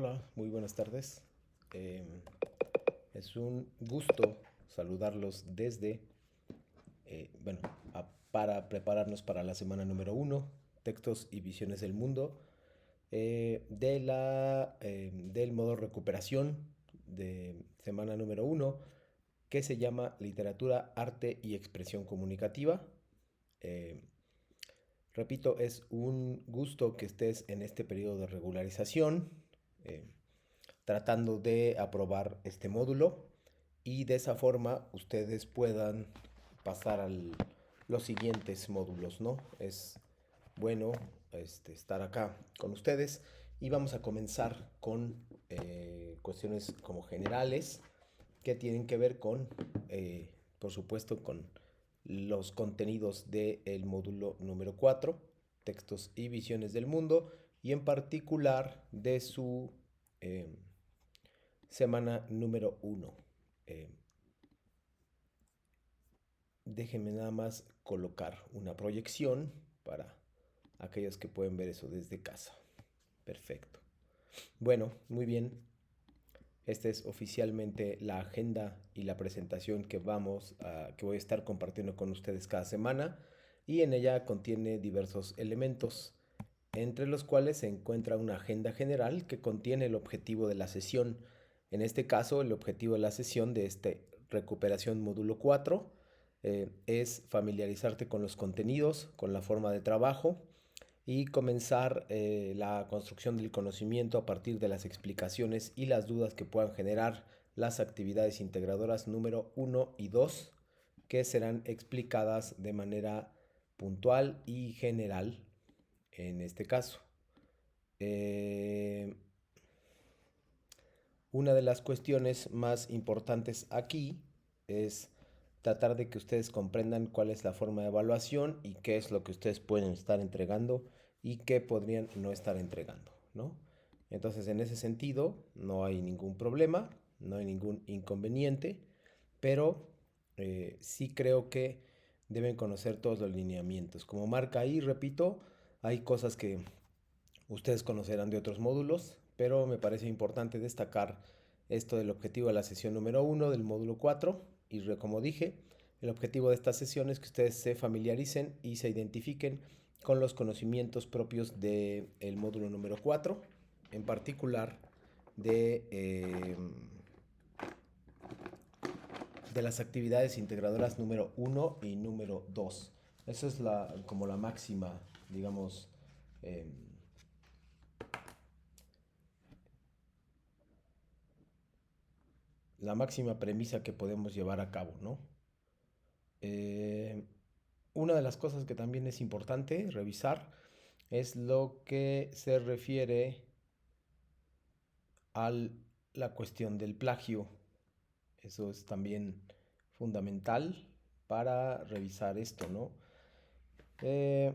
Hola, muy buenas tardes. Es un gusto saludarlos desde, bueno, para prepararnos para la semana número uno, textos y visiones del mundo, del modo recuperación de semana número uno, que se llama Literatura, Arte y Expresión Comunicativa. Eh, Repito, es un gusto que estés en este periodo de regularización. eh, Tratando de aprobar este módulo y de esa forma ustedes puedan pasar a los siguientes módulos, ¿no? Es bueno estar acá con ustedes y vamos a comenzar con cuestiones como generales que tienen que ver con, por supuesto, con los contenidos del módulo número 4, textos y visiones del mundo, y en particular de su eh, semana número uno. Eh, Déjenme nada más colocar una proyección para aquellos que pueden ver eso desde casa. Perfecto. Bueno, muy bien. Esta es oficialmente la agenda y la presentación que voy a estar compartiendo con ustedes cada semana, y en ella contiene diversos elementos, entre los cuales se encuentra una agenda general que contiene el objetivo de la sesión. En este caso, el objetivo de la sesión de este recuperación módulo 4 es familiarizarte con los contenidos, con la forma de trabajo y comenzar la construcción del conocimiento a partir de las explicaciones y las dudas que puedan generar las actividades integradoras número uno y 2, que serán explicadas de manera puntual y general en este caso. Eh, una de las cuestiones más importantes aquí es tratar de que ustedes comprendan cuál es la forma de evaluación y qué es lo que ustedes pueden estar entregando y qué podrían no estar entregando, ¿no? Entonces, en ese sentido, no hay ningún problema, no hay ningún inconveniente, pero sí creo que deben conocer todos los lineamientos. Como marca ahí, repito, hay cosas que ustedes conocerán de otros módulos, pero me parece importante destacar esto del objetivo de la sesión número uno del módulo 4. Y como dije, el objetivo de esta sesión es que ustedes se familiaricen y se identifiquen con los conocimientos propios del módulo número 4, en particular de las actividades integradoras número uno y número 2. Esa es como la máxima, digamos, eh, la máxima premisa que podemos llevar a cabo, ¿no? Eh, una de las cosas que también es importante revisar es lo que se refiere a la cuestión del plagio. Eso es también fundamental para revisar esto, ¿no? Eh,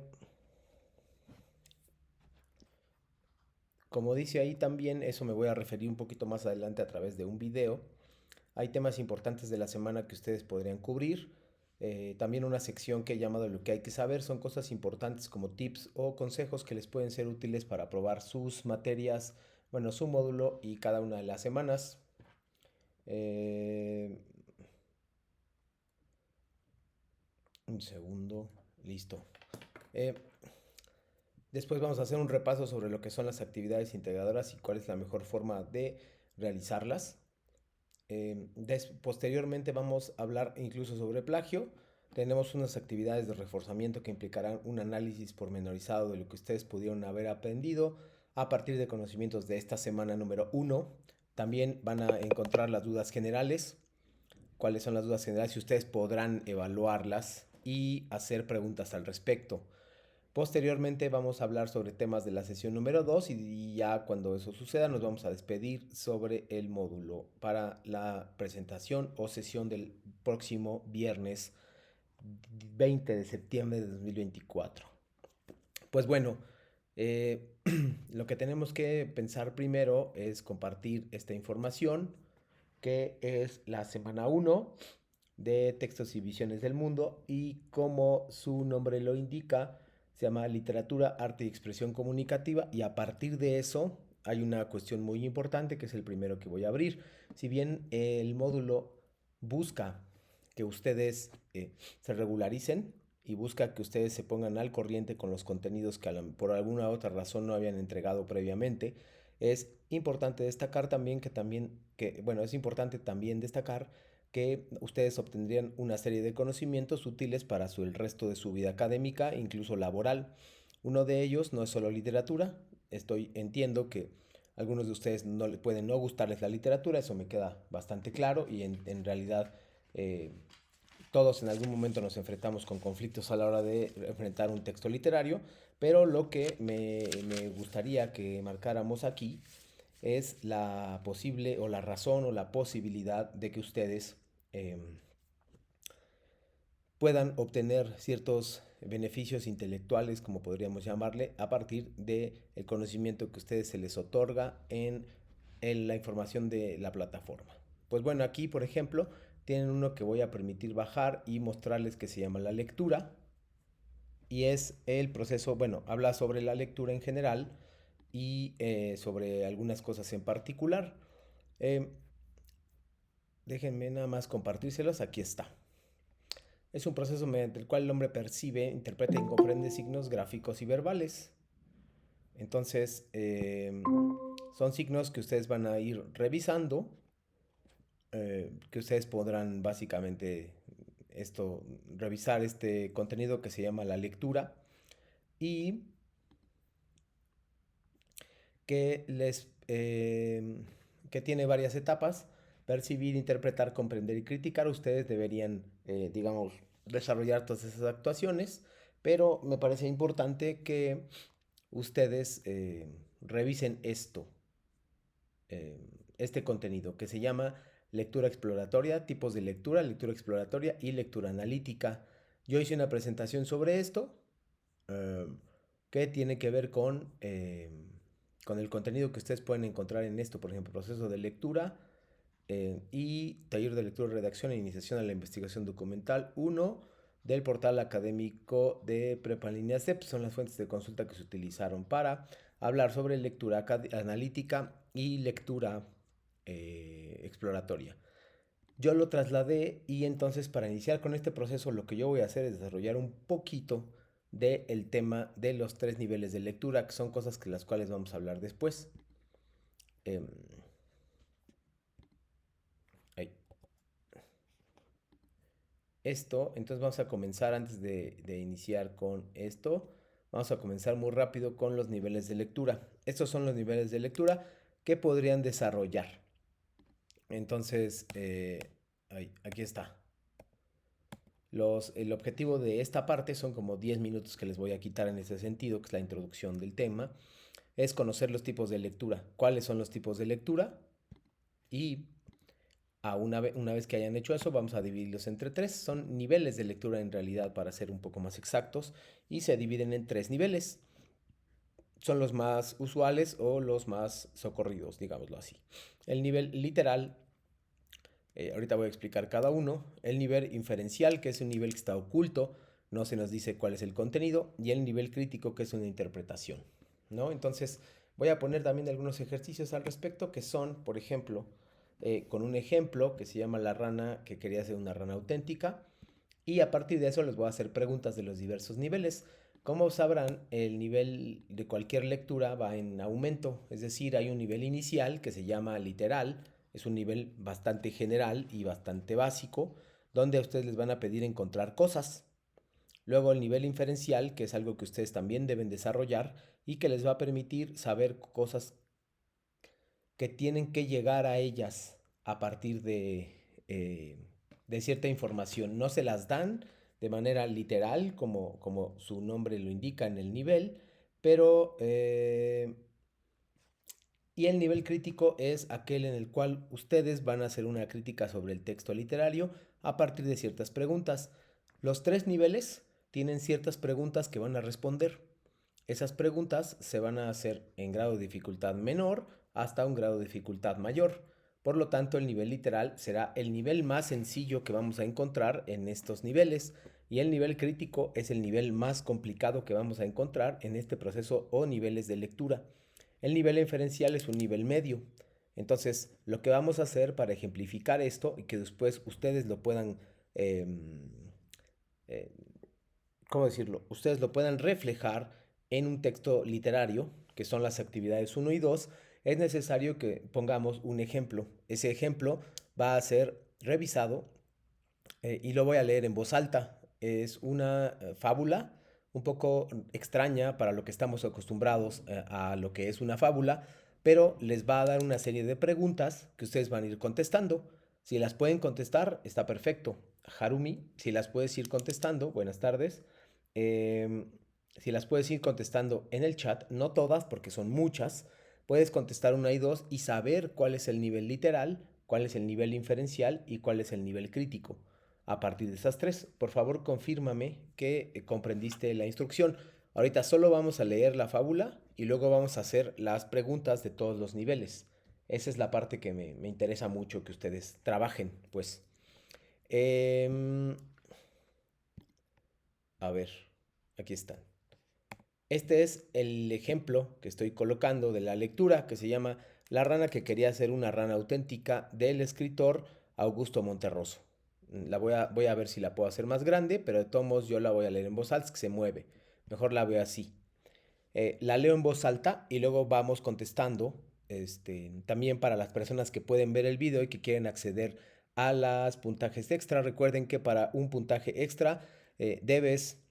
Como dice ahí también, eso me voy a referir un poquito más adelante a través de un video. Hay temas importantes de la semana que ustedes podrían cubrir. También una sección que he llamado lo que hay que saber. Son cosas importantes como tips o consejos que les pueden ser útiles para aprobar sus materias, bueno, su módulo y cada una de las semanas. Eh, un segundo, listo. Eh, Después vamos a hacer un repaso sobre lo que son las actividades integradoras y cuál es la mejor forma de realizarlas. Posteriormente vamos a hablar incluso sobre plagio. Tenemos unas actividades de reforzamiento que implicarán un análisis pormenorizado de lo que ustedes pudieron haber aprendido a partir de conocimientos de esta semana número uno. También van a encontrar las dudas generales, cuáles son las dudas generales y ustedes podrán evaluarlas y hacer preguntas al respecto. Posteriormente vamos a hablar sobre temas de la sesión número 2 y ya cuando eso suceda nos vamos a despedir sobre el módulo para la presentación o sesión del próximo viernes 20 de septiembre de 2024. Pues bueno, eh, lo que tenemos que pensar primero es compartir esta información, que es la semana uno de Textos y Visiones del Mundo, y como su nombre lo indica, se llama Literatura, Arte y Expresión Comunicativa, y a partir de eso hay una cuestión muy importante que es el primero que voy a abrir. Si bien el módulo busca que ustedes se regularicen y busca que ustedes se pongan al corriente con los contenidos que por alguna otra razón no habían entregado previamente, es importante destacar también bueno, es importante también destacar que ustedes obtendrían una serie de conocimientos útiles para el resto de su vida académica, incluso laboral. Uno de ellos no es solo literatura. Entiendo que algunos de ustedes pueden no gustarles la literatura, eso me queda bastante claro y en realidad eh, todos en algún momento nos enfrentamos con conflictos a la hora de enfrentar un texto literario, pero lo que me gustaría que marcáramos aquí es la posible o la razón o la posibilidad de que ustedes eh, puedan obtener ciertos beneficios intelectuales, como podríamos llamarle, a partir del conocimiento que a ustedes se les otorga en la información de la plataforma. Pues bueno, aquí por ejemplo tienen uno que voy a permitir bajar y mostrarles que se llama la lectura y es el proceso, bueno, habla sobre la lectura en general y sobre algunas cosas en particular. Eh, Déjenme nada más compartírselos, aquí está. Es un proceso mediante el cual el hombre percibe, interpreta y comprende signos gráficos y verbales. Entonces, son signos que ustedes van a ir revisando, que ustedes podrán básicamente revisar este contenido que se llama la lectura y que tiene varias etapas: percibir, interpretar, comprender y criticar. Ustedes deberían, digamos, desarrollar todas esas actuaciones, pero me parece importante que ustedes revisen eh, este contenido que se llama lectura exploratoria, tipos de lectura exploratoria y lectura analítica. Yo hice una presentación sobre esto eh, que tiene que ver con el contenido que ustedes pueden encontrar en esto, por ejemplo, proceso de lectura y taller de lectura, redacción e iniciación a la investigación documental 1 del portal académico de Prepa en línea CEP. Son las fuentes de consulta que se utilizaron para hablar sobre lectura analítica y lectura exploratoria. Yo lo trasladé y entonces para iniciar con este proceso lo que yo voy a hacer es desarrollar un poquito del tema de los 3 niveles de lectura, que son cosas que las cuales vamos a hablar después. Eh, entonces vamos a comenzar antes de iniciar con esto. Vamos a comenzar muy rápido con los niveles de lectura. Estos son los niveles de lectura que podrían desarrollar. Entonces, aquí está. El objetivo de esta parte son como 10 minutos que les voy a quitar en ese sentido, que es la introducción del tema. Es conocer los tipos de lectura. ¿Cuáles son los tipos de lectura? Y una vez que hayan hecho eso, vamos a dividirlos entre 3. Son niveles de lectura en realidad, para ser un poco más exactos, y se dividen en 3 niveles. Son los más usuales o los más socorridos, digámoslo así. El nivel literal, ahorita voy a explicar cada uno. El nivel inferencial, que es un nivel que está oculto, no se nos dice cuál es el contenido. Y el nivel crítico, que es una interpretación, ¿no? Entonces voy a poner también algunos ejercicios al respecto, que son, por ejemplo, con un ejemplo que se llama la rana que quería ser una rana auténtica. Y a partir de eso les voy a hacer preguntas de los diversos niveles. Como sabrán, el nivel de cualquier lectura va en aumento, es decir, hay un nivel inicial que se llama literal, es un nivel bastante general y bastante básico, donde a ustedes les van a pedir encontrar cosas. Luego el nivel inferencial, que es algo que ustedes también deben desarrollar y que les va a permitir saber cosas que tienen que llegar a ellas a partir de cierta información. No se las dan de manera literal, como su nombre lo indica en el nivel, pero... y el nivel crítico es aquel en el cual ustedes van a hacer una crítica sobre el texto literario a partir de ciertas preguntas. Los 3 niveles tienen ciertas preguntas que van a responder. Esas preguntas se van a hacer en grado de dificultad menor hasta un grado de dificultad mayor. Por lo tanto, el nivel literal será el nivel más sencillo que vamos a encontrar en estos niveles, y el nivel crítico es el nivel más complicado que vamos a encontrar en este proceso o niveles de lectura. El nivel inferencial es un nivel medio. Entonces, lo que vamos a hacer para ejemplificar esto y que después ustedes lo puedan, eh, eh, ¿cómo decirlo? Ustedes lo puedan reflejar en un texto literario, que son las actividades 1 y 2, es necesario que pongamos un ejemplo. Ese ejemplo va a ser revisado y lo voy a leer en voz alta. Es una fábula un poco extraña para lo que estamos acostumbrados a lo que es una fábula, pero les va a dar una serie de preguntas que ustedes van a ir contestando. Si las pueden contestar, está perfecto. Harumi, si las puedes ir contestando, buenas tardes. Eh, si las puedes ir contestando en el chat, no todas porque son muchas, puedes contestar una y dos y saber cuál es el nivel literal, cuál es el nivel inferencial y cuál es el nivel crítico. A partir de esas tres, por favor confírmame que comprendiste la instrucción. Ahorita solo vamos a leer la fábula y luego vamos a hacer las preguntas de todos los niveles. Esa es la parte que me interesa mucho que ustedes trabajen, pues. Eh, a ver, aquí están. Este es el ejemplo que estoy colocando de la lectura que se llama La rana que quería ser una rana auténtica del escritor Augusto Monterroso. Voy a ver si la puedo hacer más grande, pero de todos modos yo la voy a leer en voz alta, que se mueve. Mejor la veo así. La leo en voz alta y luego vamos contestando. También para las personas que pueden ver el video y que quieren acceder a los puntajes extra, recuerden que para un puntaje extra debes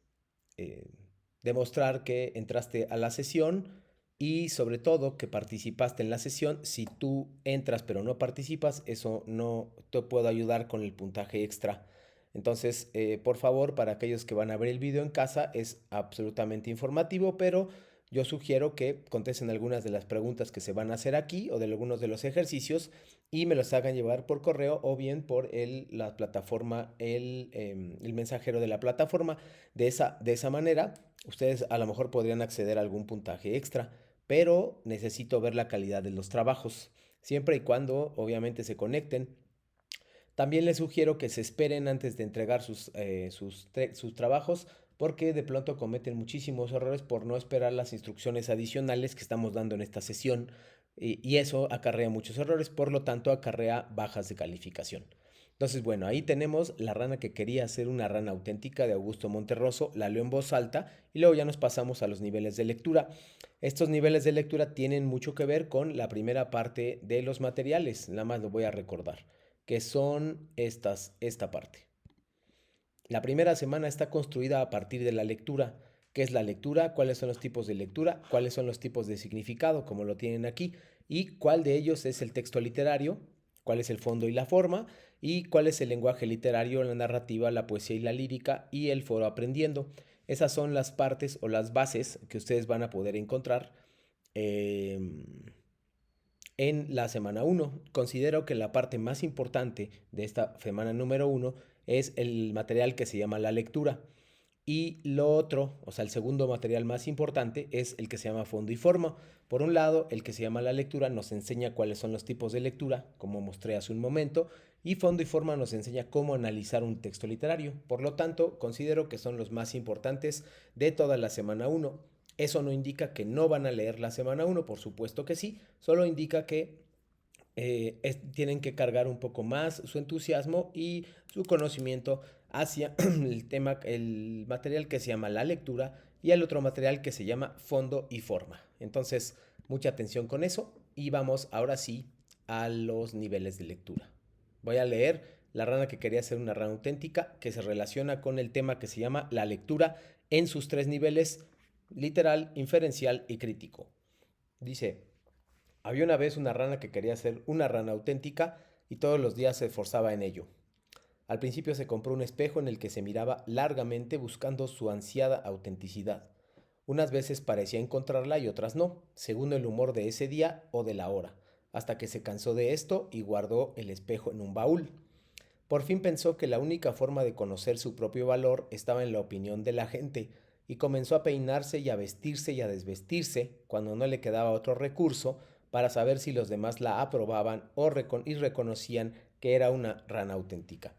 eh, demostrar que entraste a la sesión y sobre todo que participaste en la sesión. Si tú entras pero no participas, eso no te puedo ayudar con el puntaje extra. Entonces, por favor, para aquellos que van a ver el video en casa, es absolutamente informativo, pero yo sugiero que contesten algunas de las preguntas que se van a hacer aquí o de algunos de los ejercicios y me los hagan llevar por correo o bien por la plataforma, el mensajero de la plataforma. De esa manera, ustedes a lo mejor podrían acceder a algún puntaje extra, pero necesito ver la calidad de los trabajos, siempre y cuando obviamente se conecten. También les sugiero que se esperen antes de entregar sus trabajos porque de pronto cometen muchísimos errores por no esperar las instrucciones adicionales que estamos dando en esta sesión y eso acarrea muchos errores, por lo tanto acarrea bajas de calificación. Entonces, bueno, ahí tenemos La rana que quería ser una rana auténtica de Augusto Monterroso, la leo en voz alta y luego ya nos pasamos a los niveles de lectura. Estos niveles de lectura tienen mucho que ver con la primera parte de los materiales, nada más lo voy a recordar, que son esta parte. La primera semana está construida a partir de la lectura. ¿Qué es la lectura? ¿Cuáles son los tipos de lectura? ¿Cuáles son los tipos de significado, como lo tienen aquí? ¿Y cuál de ellos es el texto literario? ¿Cuál es el fondo y la forma? ¿Y cuál es el lenguaje literario, la narrativa, la poesía y la lírica y el foro aprendiendo? Esas son las partes o las bases que ustedes van a poder encontrar eh, en la semana 1. Considero que la parte más importante de esta semana número 1 es el material que se llama la lectura. Y lo otro, o sea, el segundo material más importante es el que se llama fondo y forma. Por un lado, el que se llama la lectura nos enseña cuáles son los tipos de lectura, como mostré hace un momento, y fondo y forma nos enseña cómo analizar un texto literario. Por lo tanto, considero que son los más importantes de toda la semana 1. Eso no indica que no van a leer la semana 1, por supuesto que sí, solo indica que tienen que cargar un poco más su entusiasmo y su conocimiento hacia el tema, el material que se llama la lectura y el otro material que se llama fondo y forma. Entonces, mucha atención con eso y vamos ahora sí a los niveles de lectura. Voy a leer La rana que quería ser una rana auténtica, que se relaciona con el tema que se llama la lectura en sus tres niveles: literal, inferencial y crítico. Dice: había una vez una rana que quería ser una rana auténtica y todos los días se esforzaba en ello. Al principio se compró un espejo en el que se miraba largamente buscando su ansiada autenticidad. Unas veces parecía encontrarla y otras no, según el humor de ese día o de la hora, hasta que se cansó de esto y guardó el espejo en un baúl. Por fin pensó que la única forma de conocer su propio valor estaba en la opinión de la gente, y comenzó a peinarse y a vestirse y a desvestirse, cuando no le quedaba otro recurso, para saber si los demás la aprobaban y reconocían que era una rana auténtica.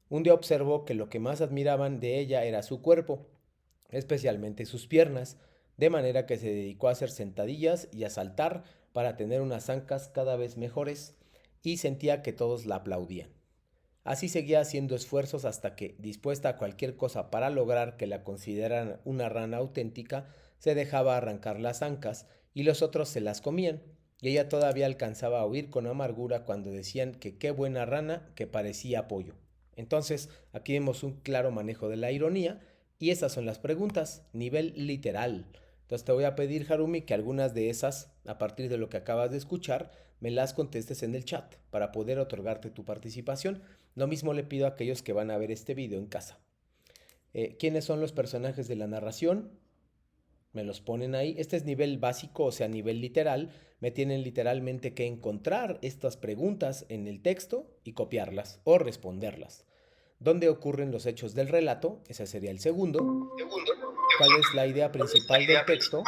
Un día observó que lo que más admiraban de ella era su cuerpo, especialmente sus piernas. de manera que se dedicó a hacer sentadillas y a saltar para tener unas ancas cada vez mejores y sentía que todos la aplaudían. Así seguía haciendo esfuerzos hasta que, dispuesta a cualquier cosa para lograr que la consideraran una rana auténtica, se dejaba arrancar las ancas y los otros se las comían, y ella todavía alcanzaba a oír con amargura cuando decían que qué buena rana que parecía pollo. Entonces, aquí vemos un claro manejo de la ironía, y esas son las preguntas, nivel literal. Entonces te voy a pedir, Harumi, que algunas de esas, a partir de lo que acabas de escuchar, me las contestes en el chat para poder otorgarte tu participación. Lo mismo le pido a aquellos que van a ver este video en casa. ¿Quiénes son los personajes de la narración? Me los ponen ahí. Este es nivel básico, o sea, nivel literal. Me tienen literalmente que encontrar estas preguntas en el texto y copiarlas o responderlas. ¿Dónde ocurren los hechos del relato? Ese sería el segundo. ¿Cuál es la idea principal del texto?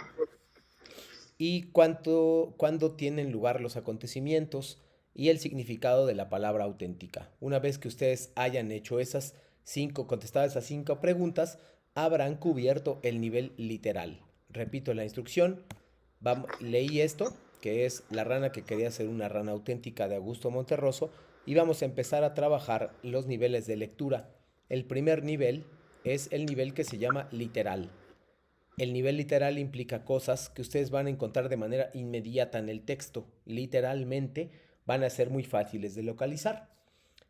Y cuándo tienen lugar los acontecimientos y el significado de la palabra auténtica. Una vez que ustedes hayan hecho contestado esas 5 preguntas, habrán cubierto el nivel literal. Repito la instrucción. Leí esto, que es La rana que quería ser una rana auténtica de Augusto Monterroso, y vamos a empezar a trabajar los niveles de lectura. El primer nivel es el nivel que se llama literal. El nivel literal implica cosas que ustedes van a encontrar de manera inmediata en el texto. Literalmente van a ser muy fáciles de localizar.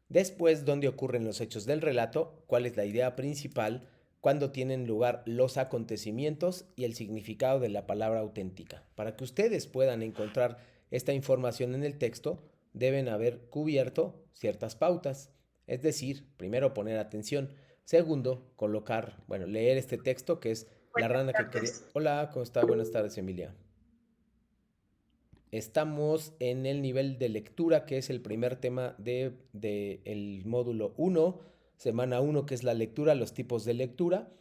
Después, ¿dónde ocurren los hechos del relato? ¿Cuál es la idea principal? ¿Cuándo tienen lugar los acontecimientos? Y el significado de la palabra auténtica. Para que ustedes puedan encontrar esta información en el texto, deben haber cubierto ciertas pautas. Es decir, primero poner atención. Segundo, leer este texto que es La Buenas rana que quería... tardes. Hola, ¿cómo está? Buenas tardes, Emilia. Estamos en el nivel de lectura, que es el primer tema de el módulo 1, semana 1, que es la lectura, los tipos de lectura.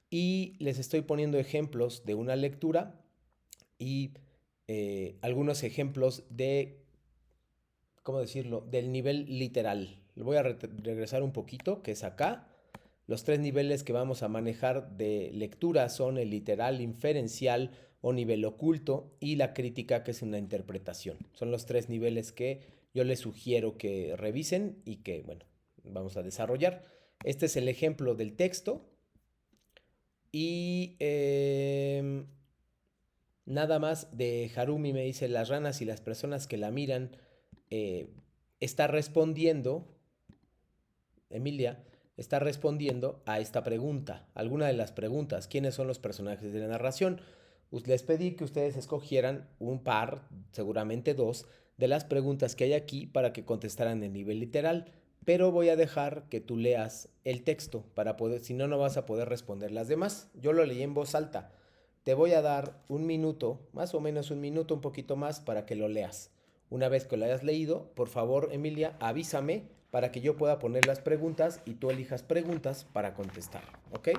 Y les estoy poniendo ejemplos de una lectura y algunos ejemplos de, ¿cómo decirlo?, del nivel literal. Le voy a regresar un poquito, que es acá. Los 3 niveles que vamos a manejar de lectura son el literal, inferencial o nivel oculto, y la crítica, que es una interpretación. Son los 3 niveles que yo les sugiero que revisen y que, bueno, vamos a desarrollar. Este es el ejemplo del texto y nada más de Harumi me dice: las ranas y las personas que la miran. eh, Está respondiendo, Emilia, está respondiendo a esta pregunta, alguna de las preguntas: ¿quiénes son los personajes de la narración? Les pedí que ustedes escogieran un par, seguramente 2, de las preguntas que hay aquí para que contestaran en nivel literal, pero voy a dejar que tú leas el texto para poder, si no, no vas a poder responder las demás. Yo lo leí en voz alta. Te voy a dar un minuto, más o menos un minuto, un poquito más, para que lo leas. Una vez que lo hayas leído, por favor, Emilia, avísame para que yo pueda poner las preguntas y tú elijas preguntas para contestar, ¿ok?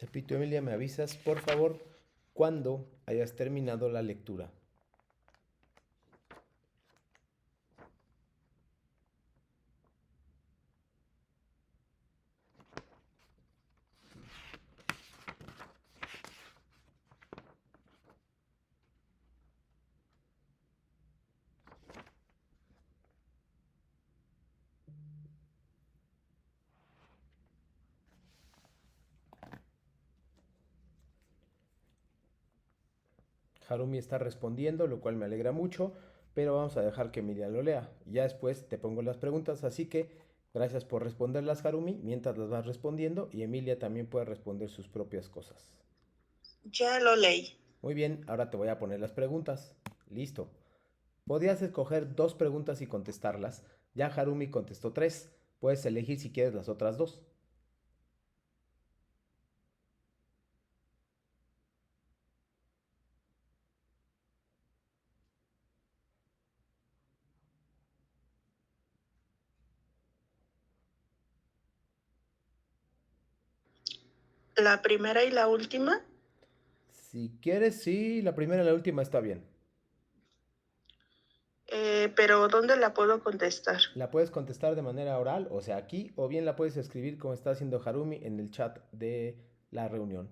Repito, Emilia, me avisas, por favor, cuando hayas terminado la lectura. Harumi está respondiendo, lo cual me alegra mucho, pero vamos a dejar que Emilia lo lea. Ya después te pongo las preguntas, así que gracias por responderlas, Harumi, mientras las vas respondiendo y Emilia también puede responder sus propias cosas. Ya lo leí. Muy bien, ahora te voy a poner las preguntas. Listo. Podías escoger dos preguntas y contestarlas. Ya Harumi contestó tres. Puedes elegir si quieres las otras dos. La primera y la última, Si quieres, sí, la primera y la última está bien. pero ¿dónde la puedo contestar? La puedes contestar de manera oral, o sea, aquí, o bien la puedes escribir como está haciendo Harumi en el chat de la reunión.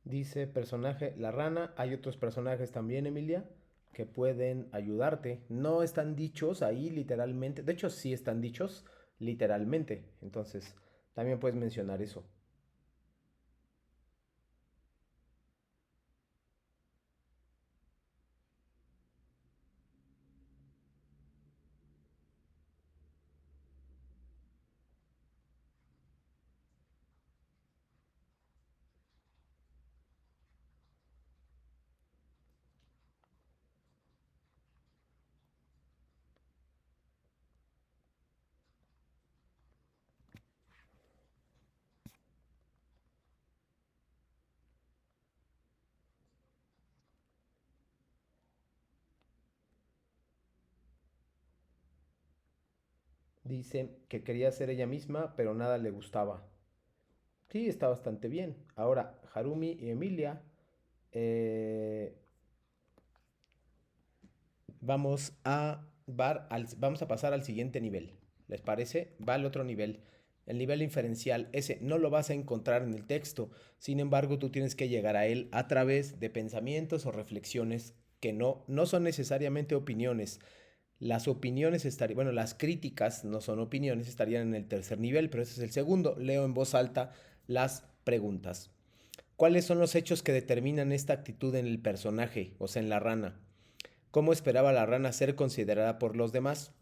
Dice personaje la rana. Hay otros personajes también, Emilia, que pueden ayudarte. No están dichos ahí literalmente. De hecho, sí están dichos literalmente. Entonces, también puedes mencionar eso. Dice que quería ser ella misma, pero nada le gustaba. Sí, está bastante bien. Ahora, Harumi y Emilia, eh, vamos a pasar al siguiente nivel. ¿Les parece? Va al otro nivel. El nivel inferencial, ese no lo vas a encontrar en el texto. Sin embargo, tú tienes que llegar a él a través de pensamientos o reflexiones que no son necesariamente opiniones. Las opiniones estarían, bueno, las críticas no son opiniones, estarían en el tercer nivel, pero ese es el segundo. Leo en voz alta las preguntas. ¿Cuáles son los hechos que determinan esta actitud en el personaje, o sea, en la rana? ¿Cómo esperaba la rana ser considerada por los demás?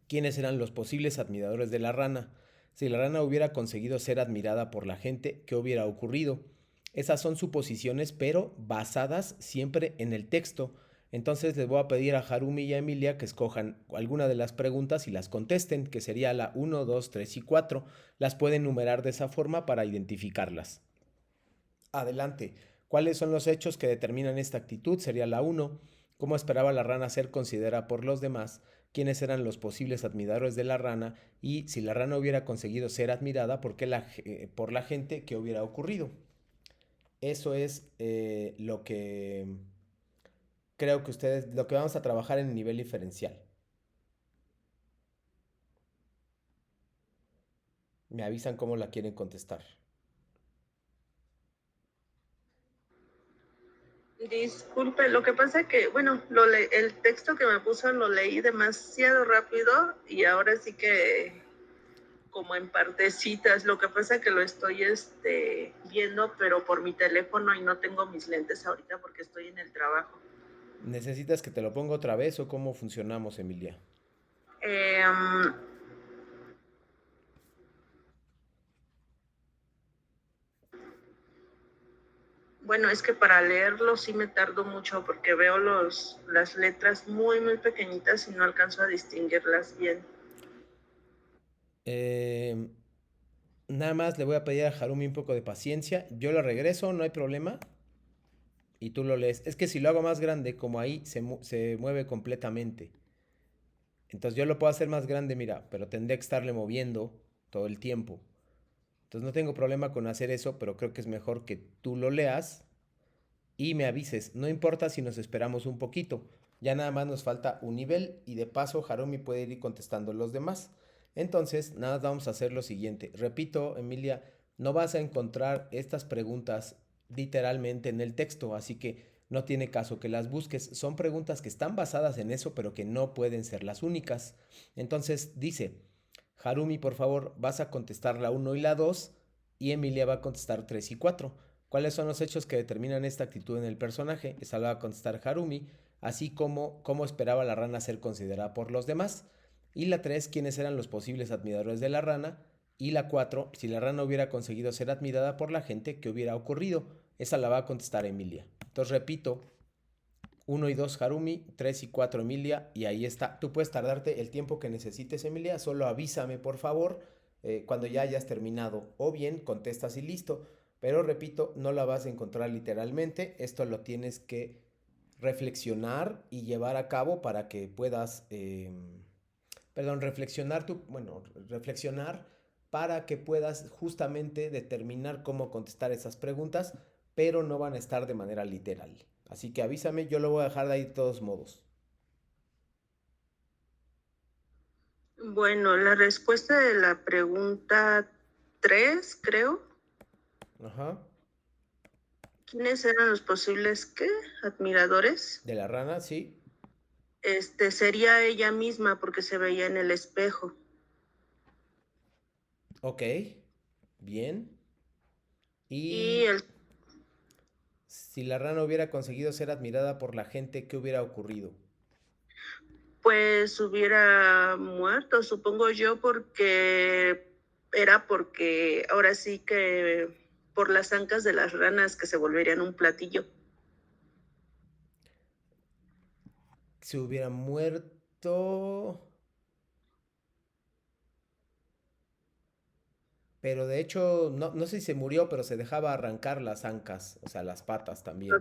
¿Quiénes eran los posibles admiradores de la rana? Si la rana hubiera conseguido ser admirada por la gente, ¿qué hubiera ocurrido? Esas son suposiciones, pero basadas siempre en el texto. Entonces les voy a pedir a Harumi y a Emilia que escojan alguna de las preguntas y las contesten, que sería la uno, 2, 3 y 4. Las pueden numerar de esa forma para identificarlas. Adelante. ¿Cuáles son los hechos que determinan esta actitud? Sería la uno. ¿Cómo esperaba la rana ser considerada por los demás? ¿Quiénes eran los posibles admiradores de la rana? Y si la rana hubiera conseguido ser admirada, por la gente, ¿qué hubiera ocurrido? Eso es lo que creo que ustedes, lo que vamos a trabajar en el nivel diferencial. Me avisan cómo la quieren contestar. Disculpe, lo que pasa que, bueno, el texto que me puso lo leí demasiado rápido y ahora sí que como en partecitas. Lo que pasa que lo estoy viendo, pero por mi teléfono y no tengo mis lentes ahorita porque estoy en el trabajo. ¿Necesitas que te lo ponga otra vez o cómo funcionamos, Emilia? Eh, bueno, es que para leerlo sí me tardo mucho porque veo las letras muy, muy pequeñitas y no alcanzo a distinguirlas bien. Eh, Nada más le voy a pedir a Harumi un poco de paciencia. Yo lo regreso, no hay problema. Y tú lo lees. Es que si lo hago más grande, como ahí se mueve completamente. Entonces yo lo puedo hacer más grande, mira, pero tendré que estarle moviendo todo el tiempo. Entonces no tengo problema con hacer eso, pero creo que es mejor que tú lo leas y me avises. No importa si nos esperamos un poquito. Ya nada más nos falta un nivel y de paso Harumi puede ir contestando los demás. Entonces, nada más vamos a hacer lo siguiente. Repito, Emilia, no vas a encontrar estas preguntas literalmente en el texto, así que no tiene caso que las busques. Son preguntas que están basadas en eso, pero que no pueden ser las únicas. Entonces dice, Harumi, por favor, vas a contestar la uno y la 2 y Emilia va a contestar 3 y 4. ¿Cuáles son los hechos que determinan esta actitud en el personaje? Esa la va a contestar Harumi, así como cómo esperaba la rana ser considerada por los demás. Y la 3, quiénes eran los posibles admiradores de la rana. Y la 4, si la rana hubiera conseguido ser admirada por la gente, ¿qué hubiera ocurrido? Esa la va a contestar Emilia. Entonces repito, uno y 2 Harumi, 3 y 4 Emilia, y ahí está. Tú puedes tardarte el tiempo que necesites, Emilia, solo avísame por favor cuando ya hayas terminado, o bien contestas y listo. Pero repito, no la vas a encontrar literalmente, esto lo tienes que reflexionar y llevar a cabo para que puedas, perdón, reflexionar para que puedas justamente determinar cómo contestar esas preguntas, pero no van a estar de manera literal. Así que avísame, yo lo voy a dejar de ahí de todos modos. Bueno, la respuesta de la pregunta 3, creo. Ajá. ¿Quiénes eran los posibles qué? Admiradores. De la rana, sí. Sería ella misma porque se veía en el espejo. Ok. Bien. Y Y si la rana hubiera conseguido ser admirada por la gente, ¿qué hubiera ocurrido? pues hubiera muerto, supongo yo, porque ahora sí que por las ancas de las ranas que se volverían un platillo. Si hubiera muerto. Pero de hecho, no, no sé si se murió, pero se dejaba arrancar las ancas, o sea, las patas también.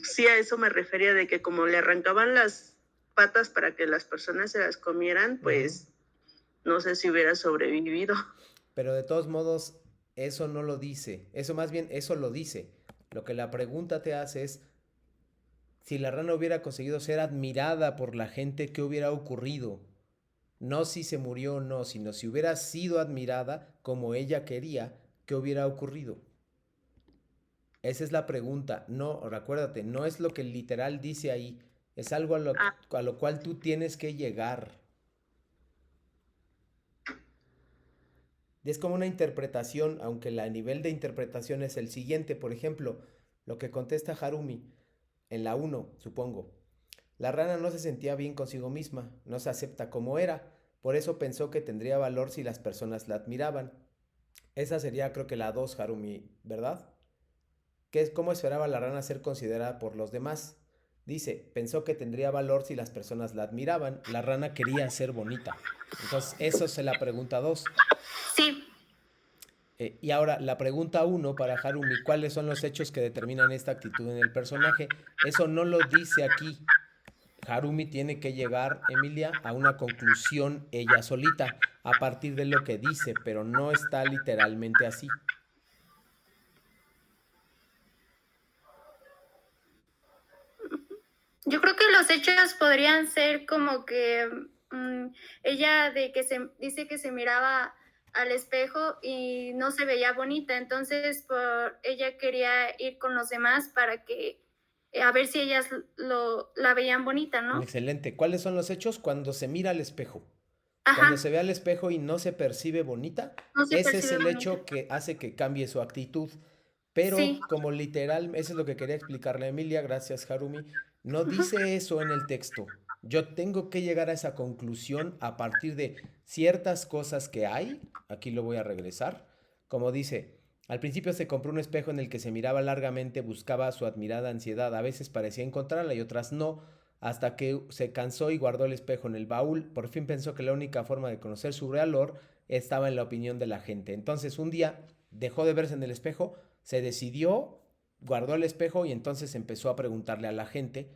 Sí, a eso me refería, de que como le arrancaban las patas para que las personas se las comieran, Ujú. pues no sé si hubiera sobrevivido. Pero de todos modos, eso no lo dice. Eso más bien, eso lo dice. Lo que la pregunta te hace es, si la rana hubiera conseguido ser admirada por la gente, ¿qué hubiera ocurrido? No si se murió o no, sino si hubiera sido admirada como ella quería, ¿qué hubiera ocurrido? Esa es la pregunta. No, recuérdate, no es lo que literal dice ahí. Es algo Ah, a lo cual tú tienes que llegar. Es como una interpretación, aunque el nivel de interpretación es el siguiente. Por ejemplo, lo que contesta Harumi en la uno, supongo. La rana no se sentía bien consigo misma, no se acepta como era, por eso pensó que tendría valor si las personas la admiraban. Esa sería creo que la 2 Harumi, ¿verdad? ¿Qué es cómo esperaba la rana ser considerada por los demás? Dice, pensó que tendría valor si las personas la admiraban. La rana quería ser bonita. Entonces, eso es la pregunta 2. sí. Y ahora, la pregunta uno para Harumi, ¿cuáles son los hechos que determinan esta actitud en el personaje? Eso no lo dice aquí. Harumi tiene que llegar, Emilia, a una conclusión ella solita, a partir de lo que dice, pero no está literalmente así. Yo creo que los hechos podrían ser como que ella de que se dice que se miraba al espejo y no se veía bonita, entonces ella quería ir con los demás para que a ver si ellas la veían bonita, ¿no? Excelente. ¿Cuáles son los hechos? Cuando se mira al espejo. Cuando Ajá, se ve al espejo y no se percibe bonita, no se ese es percibe el bonita. hecho que hace que cambie su actitud. Pero Sí, como literal, eso es lo que quería explicarle a Emilia, gracias Harumi, no ujú, dice eso en el texto. Yo tengo que llegar a esa conclusión a partir de ciertas cosas que hay. Aquí lo voy a regresar. Como dice, al principio se compró un espejo en el que se miraba largamente, buscaba su admirada ansiedad. A veces parecía encontrarla y otras no, hasta que se cansó y guardó el espejo en el baúl. Por fin pensó que la única forma de conocer su valor estaba en la opinión de la gente. Entonces un día dejó de verse en el espejo, se decidió, guardó el espejo y entonces empezó a preguntarle a la gente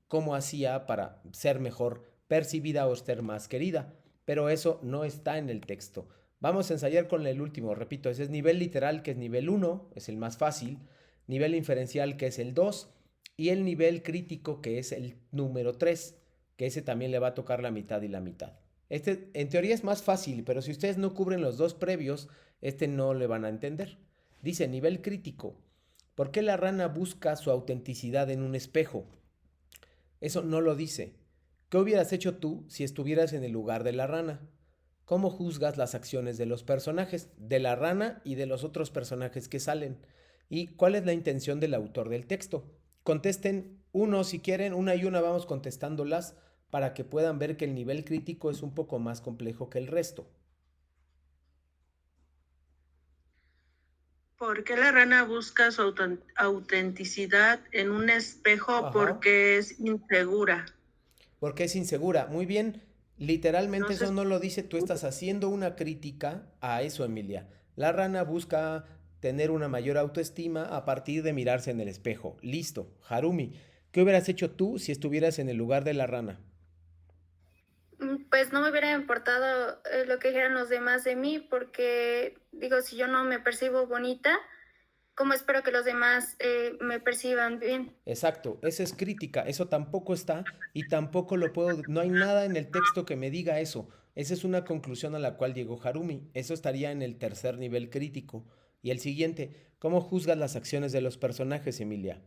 cómo hacía para ser mejor percibida o ser más querida. Pero eso no está en el texto. Vamos a ensayar con el último, repito, ese es nivel literal, que es nivel 1, es el más fácil, nivel inferencial, que es el 2, y el nivel crítico, que es el número 3, que ese también le va a tocar la mitad y la mitad. Este en teoría es más fácil, pero si ustedes no cubren los dos previos, este no le van a entender. Dice nivel crítico. ¿Por qué la rana busca su autenticidad en un espejo? Eso no lo dice. ¿Qué hubieras hecho tú si estuvieras en el lugar de la rana? ¿Cómo juzgas las acciones de los personajes, de la rana y de los otros personajes que salen? ¿Y cuál es la intención del autor del texto? Contesten uno si quieren, una y una vamos contestándolas para que puedan ver que el nivel crítico es un poco más complejo que el resto. ¿Por qué la rana busca su autenticidad en un espejo? Ajá. Porque es insegura. Porque es insegura. Muy bien, literalmente No sé eso no lo dice, tú estás haciendo una crítica a eso, Emilia. La rana busca tener una mayor autoestima a partir de mirarse en el espejo. Listo, Harumi, ¿qué hubieras hecho tú si estuvieras en el lugar de la rana? pues no me hubiera importado lo que dijeran los demás de mí, porque digo, si yo no me percibo bonita, ¿cómo espero que los demás me perciban bien? Exacto, esa es crítica, eso tampoco está y tampoco lo puedo, no hay nada en el texto que me diga eso. Esa es una conclusión a la cual llegó Harumi. Eso estaría en el tercer nivel crítico. Y el siguiente, ¿cómo juzgas las acciones de los personajes, Emilia?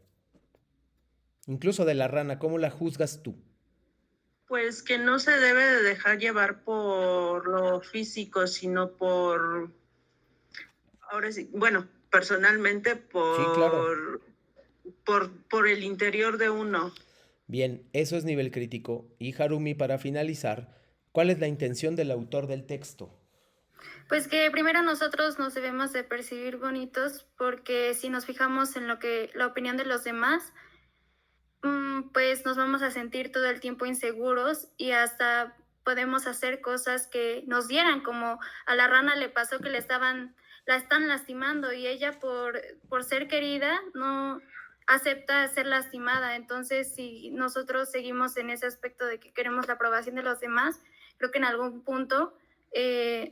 Incluso de la rana, ¿cómo la juzgas tú? Pues que no se debe de dejar llevar por lo físico, sino ahora sí, bueno, personalmente Sí, claro. por el interior de uno. Bien, eso es nivel crítico. Y Harumi, para finalizar, ¿cuál es la intención del autor del texto? Pues que primero nosotros nos debemos de percibir bonitos, porque si nos fijamos en lo que la opinión de los demás, pues nos vamos a sentir todo el tiempo inseguros y hasta podemos hacer cosas que nos dieran, como a la rana le pasó que la están lastimando y ella por ser querida no acepta ser lastimada. Entonces, si nosotros seguimos en ese aspecto de que queremos la aprobación de los demás, creo que en algún punto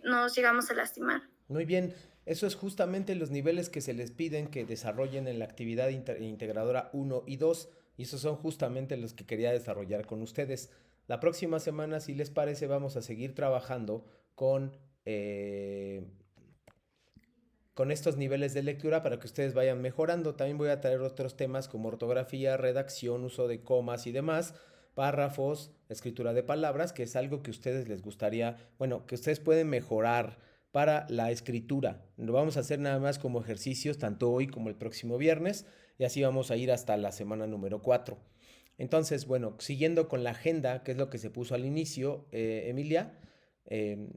nos llegamos a lastimar. Muy bien, eso es justamente los niveles que se les piden que desarrollen en la actividad integradora 1 y 2, y esos son justamente los que quería desarrollar con ustedes. La próxima semana, si les parece, vamos a seguir trabajando eh, con estos niveles de lectura para que ustedes vayan mejorando. También voy a traer otros temas como ortografía, redacción, uso de comas y demás, párrafos, escritura de palabras, que es algo que a ustedes les gustaría, bueno, que ustedes pueden mejorar para la escritura. Lo vamos a hacer nada más como ejercicios, tanto hoy como el próximo viernes, y así vamos a ir hasta la semana número 4. Entonces, bueno, siguiendo con la agenda, que es lo que se puso al inicio, Emilia, eh,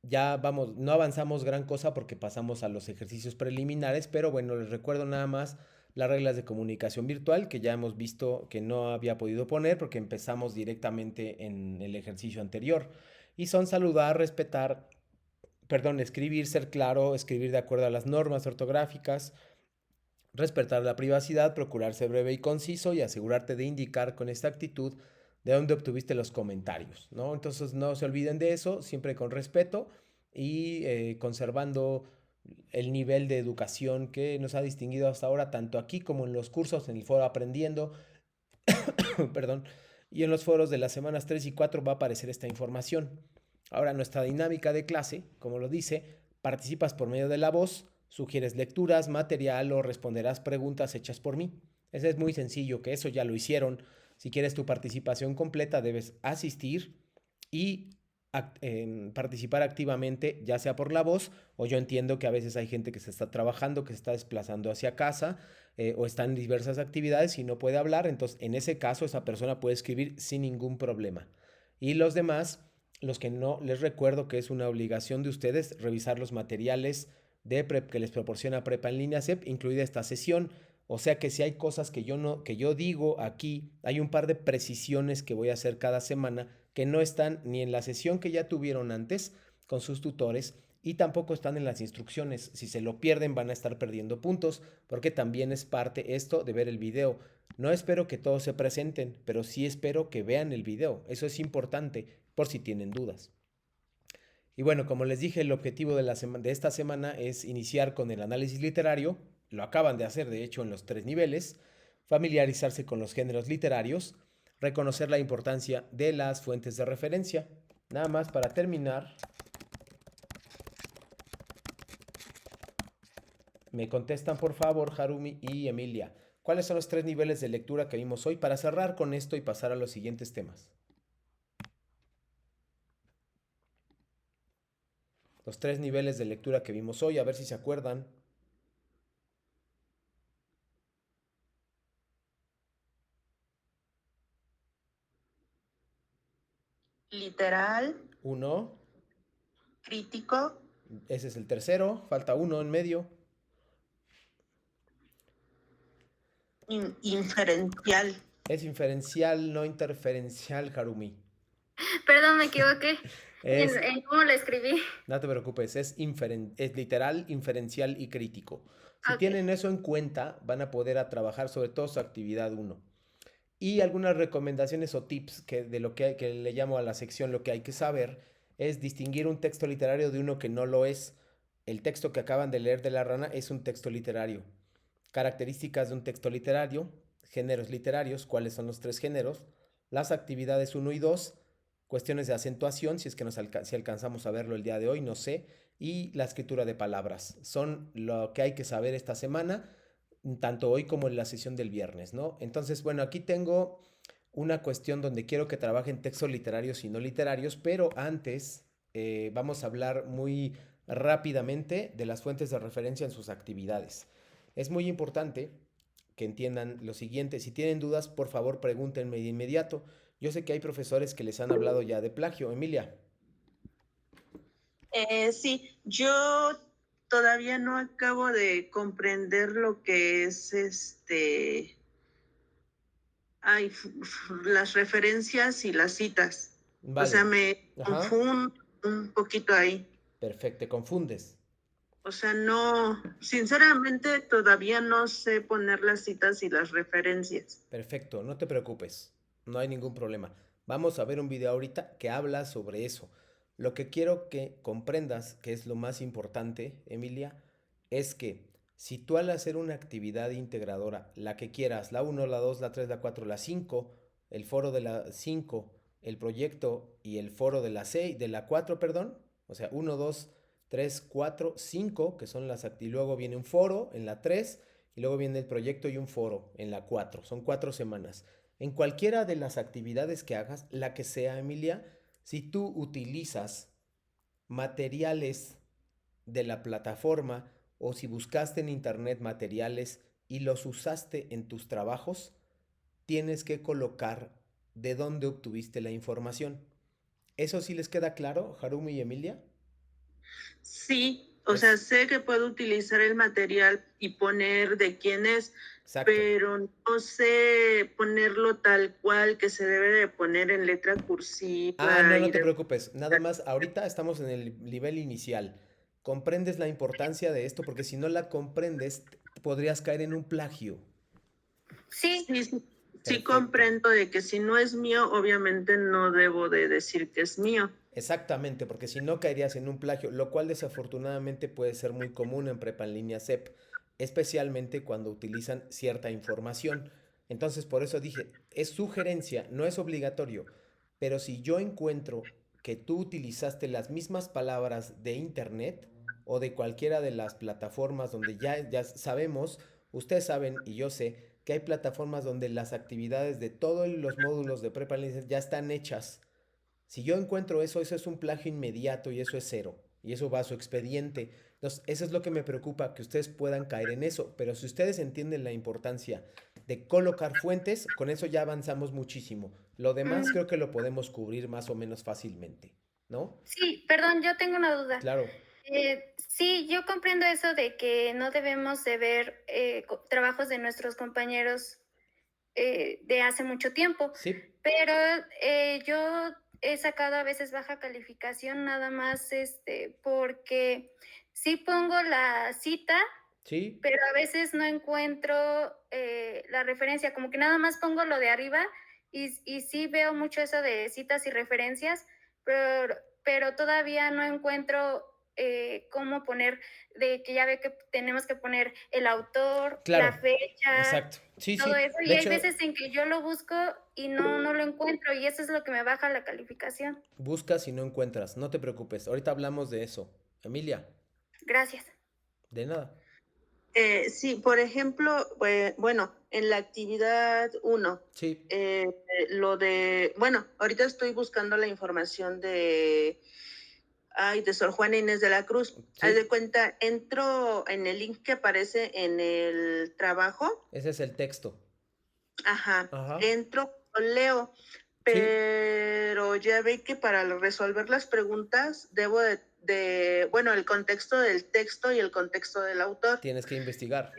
ya vamos, no avanzamos gran cosa porque pasamos a los ejercicios preliminares, pero bueno, les recuerdo nada más las reglas de comunicación virtual que ya hemos visto que no había podido poner porque empezamos directamente en el ejercicio anterior. Y son saludar, respetar, perdón, escribir, ser claro, escribir de acuerdo a las normas ortográficas, respetar la privacidad, procurar ser breve y conciso y asegurarte de indicar con esta actitud de dónde obtuviste los comentarios, ¿no? Entonces no se olviden de eso, siempre con respeto y conservando el nivel de educación que nos ha distinguido hasta ahora, tanto aquí como en los cursos, en el foro Aprendiendo, perdón, y en los foros de las semanas 3 y 4 va a aparecer esta información. Ahora, nuestra dinámica de clase, como lo dice, participas por medio de la voz, sugieres lecturas, material o responderás preguntas hechas por mí. Ese es muy sencillo, que eso ya lo hicieron. Si quieres tu participación completa, debes asistir y participar activamente, ya sea por la voz, o yo entiendo que a veces hay gente que se está trabajando, que se está desplazando hacia casa, o está en diversas actividades y no puede hablar, entonces en ese caso esa persona puede escribir sin ningún problema. Y los demás, los que no, les recuerdo que es una obligación de ustedes revisar los materiales de PREP que les proporciona Prepa en línea CEP, incluida esta sesión. O sea que si hay cosas que yo no, que yo digo aquí, hay un par de precisiones que voy a hacer cada semana que no están ni en la sesión que ya tuvieron antes con sus tutores y tampoco están en las instrucciones. Si se lo pierden van a estar perdiendo puntos porque también es parte esto de ver el video. No espero que todos se presenten, pero sí espero que vean el video. Eso es importante por si tienen dudas. Y bueno, como les dije, el objetivo de esta semana es iniciar con el análisis literario. Lo acaban de hacer, de hecho, en los 3 niveles. Familiarizarse con los géneros literarios. Reconocer la importancia de las fuentes de referencia. Nada más para terminar, me contestan por favor Harumi y Emilia. ¿Cuáles son los 3 niveles de lectura que vimos hoy para cerrar con esto y pasar a los siguientes temas? Los 3 niveles de lectura que vimos hoy, a ver si se acuerdan. Literal, Uno, crítico, ese es el tercero, falta uno en medio. inferencial. Es inferencial, no interferencial, Harumi. Perdón, me equivoqué Es, en cómo lo escribí. no te preocupes, es literal, inferencial y crítico. Si Ok. tienen eso en cuenta, van a poder trabajar sobre todo su actividad uno. Y algunas recomendaciones o tips que de lo que le llamo a la sección lo que hay que saber es distinguir un texto literario de uno que no lo es. El texto que acaban de leer de La Rana es un texto literario. Características de un texto literario, géneros literarios, cuáles son los 3 géneros, las actividades uno y 2, cuestiones de acentuación, si es que si alcanzamos a verlo el día de hoy, no sé, y la escritura de palabras. Son lo que hay que saber esta semana, tanto hoy como en la sesión del viernes, ¿no? Entonces, bueno, aquí tengo una cuestión donde quiero que trabajen textos literarios y no literarios, pero antes vamos a hablar muy rápidamente de las fuentes de referencia en sus actividades. Es muy importante que entiendan lo siguiente. Si tienen dudas, por favor, pregúntenme de inmediato. Yo sé que hay profesores que les han hablado ya de plagio. Emilia. Sí, yo todavía no acabo de comprender lo que es las referencias y las citas. O sea, Vale. me Ajá. confundo un poquito ahí. Perfecto. Te confundes. O sea, no, sinceramente todavía no sé poner las citas y las referencias. Perfecto. No te preocupes. No hay ningún problema. Vamos a ver un video ahorita que habla sobre eso. Lo que quiero que comprendas, que es lo más importante, Emilia, es que si tú al hacer una actividad integradora, la que quieras, la uno, la 2, la 3, la 4, la 5, el foro de la 5, el proyecto y el foro de la 6, de la 4, perdón, o sea, uno, 2, 3, 4, 5, que son las actividades, y luego viene un foro en la 3 y luego viene el proyecto y un foro en la 4, son 4 semanas. En cualquiera de las actividades que hagas, la que sea, Emilia, si tú utilizas materiales de la plataforma o si buscaste en internet materiales y los usaste en tus trabajos, tienes que colocar de dónde obtuviste la información. ¿Eso sí les queda claro, Harumi y Emilia? Sí, o sea, sé que puedo utilizar el material y poner de quién es, Exacto. pero no sé ponerlo tal cual que se debe de poner en letra No, cursiva no y te de... preocupes. Nada más, ahorita estamos en el nivel inicial. Comprendes la importancia de esto porque si no la comprendes, podrías caer en un plagio. Sí, Sí Perfecto. comprendo de que si no es mío, obviamente no debo de decir que es mío. Exactamente, porque si no caerías en un plagio, lo cual desafortunadamente puede ser muy común en prepa en línea CEP, especialmente cuando utilizan cierta información. Entonces, por eso dije, es sugerencia, no es obligatorio, pero si yo encuentro que tú utilizaste las mismas palabras de internet o de cualquiera de las plataformas donde ya sabemos, ustedes saben y yo sé que hay plataformas donde las actividades de todos los módulos de Prepa en línea ya están hechas. Si yo encuentro eso, eso es un plagio inmediato y eso es cero. Y eso va a su expediente. Entonces, eso es lo que me preocupa, que ustedes puedan caer en eso. Pero si ustedes entienden la importancia de colocar fuentes, con eso ya avanzamos muchísimo. Lo demás creo que lo podemos cubrir más o menos fácilmente, ¿no? Sí, perdón, yo tengo una duda. Claro. Sí, yo comprendo eso de que no debemos de ver trabajos de nuestros compañeros de hace mucho tiempo, Sí, pero yo he sacado a veces baja calificación nada más porque sí pongo la cita, sí, pero a veces no encuentro la referencia, como que nada más pongo lo de arriba y sí veo mucho eso de citas y referencias, pero todavía no encuentro cómo poner, de que ya ve que tenemos que poner el autor, la claro. fecha, Exacto. Sí, todo sí. eso, De y hay hecho, veces en que yo lo busco y no lo encuentro, y eso es lo que me baja la calificación. buscas y no encuentras. No te preocupes. Ahorita hablamos de eso. Emilia, Gracias. de nada. Sí, por ejemplo, bueno, en la actividad 1, Sí, bueno, ahorita estoy buscando la información de Sor Juana Inés de la Cruz. Haz de sí. cuenta, entro en el link que aparece en el trabajo, Ese es el texto. ajá, Ajá. entro, leo, Sí, pero ya ve que para resolver las preguntas debo bueno, el contexto del texto y el contexto del autor. tienes que investigar.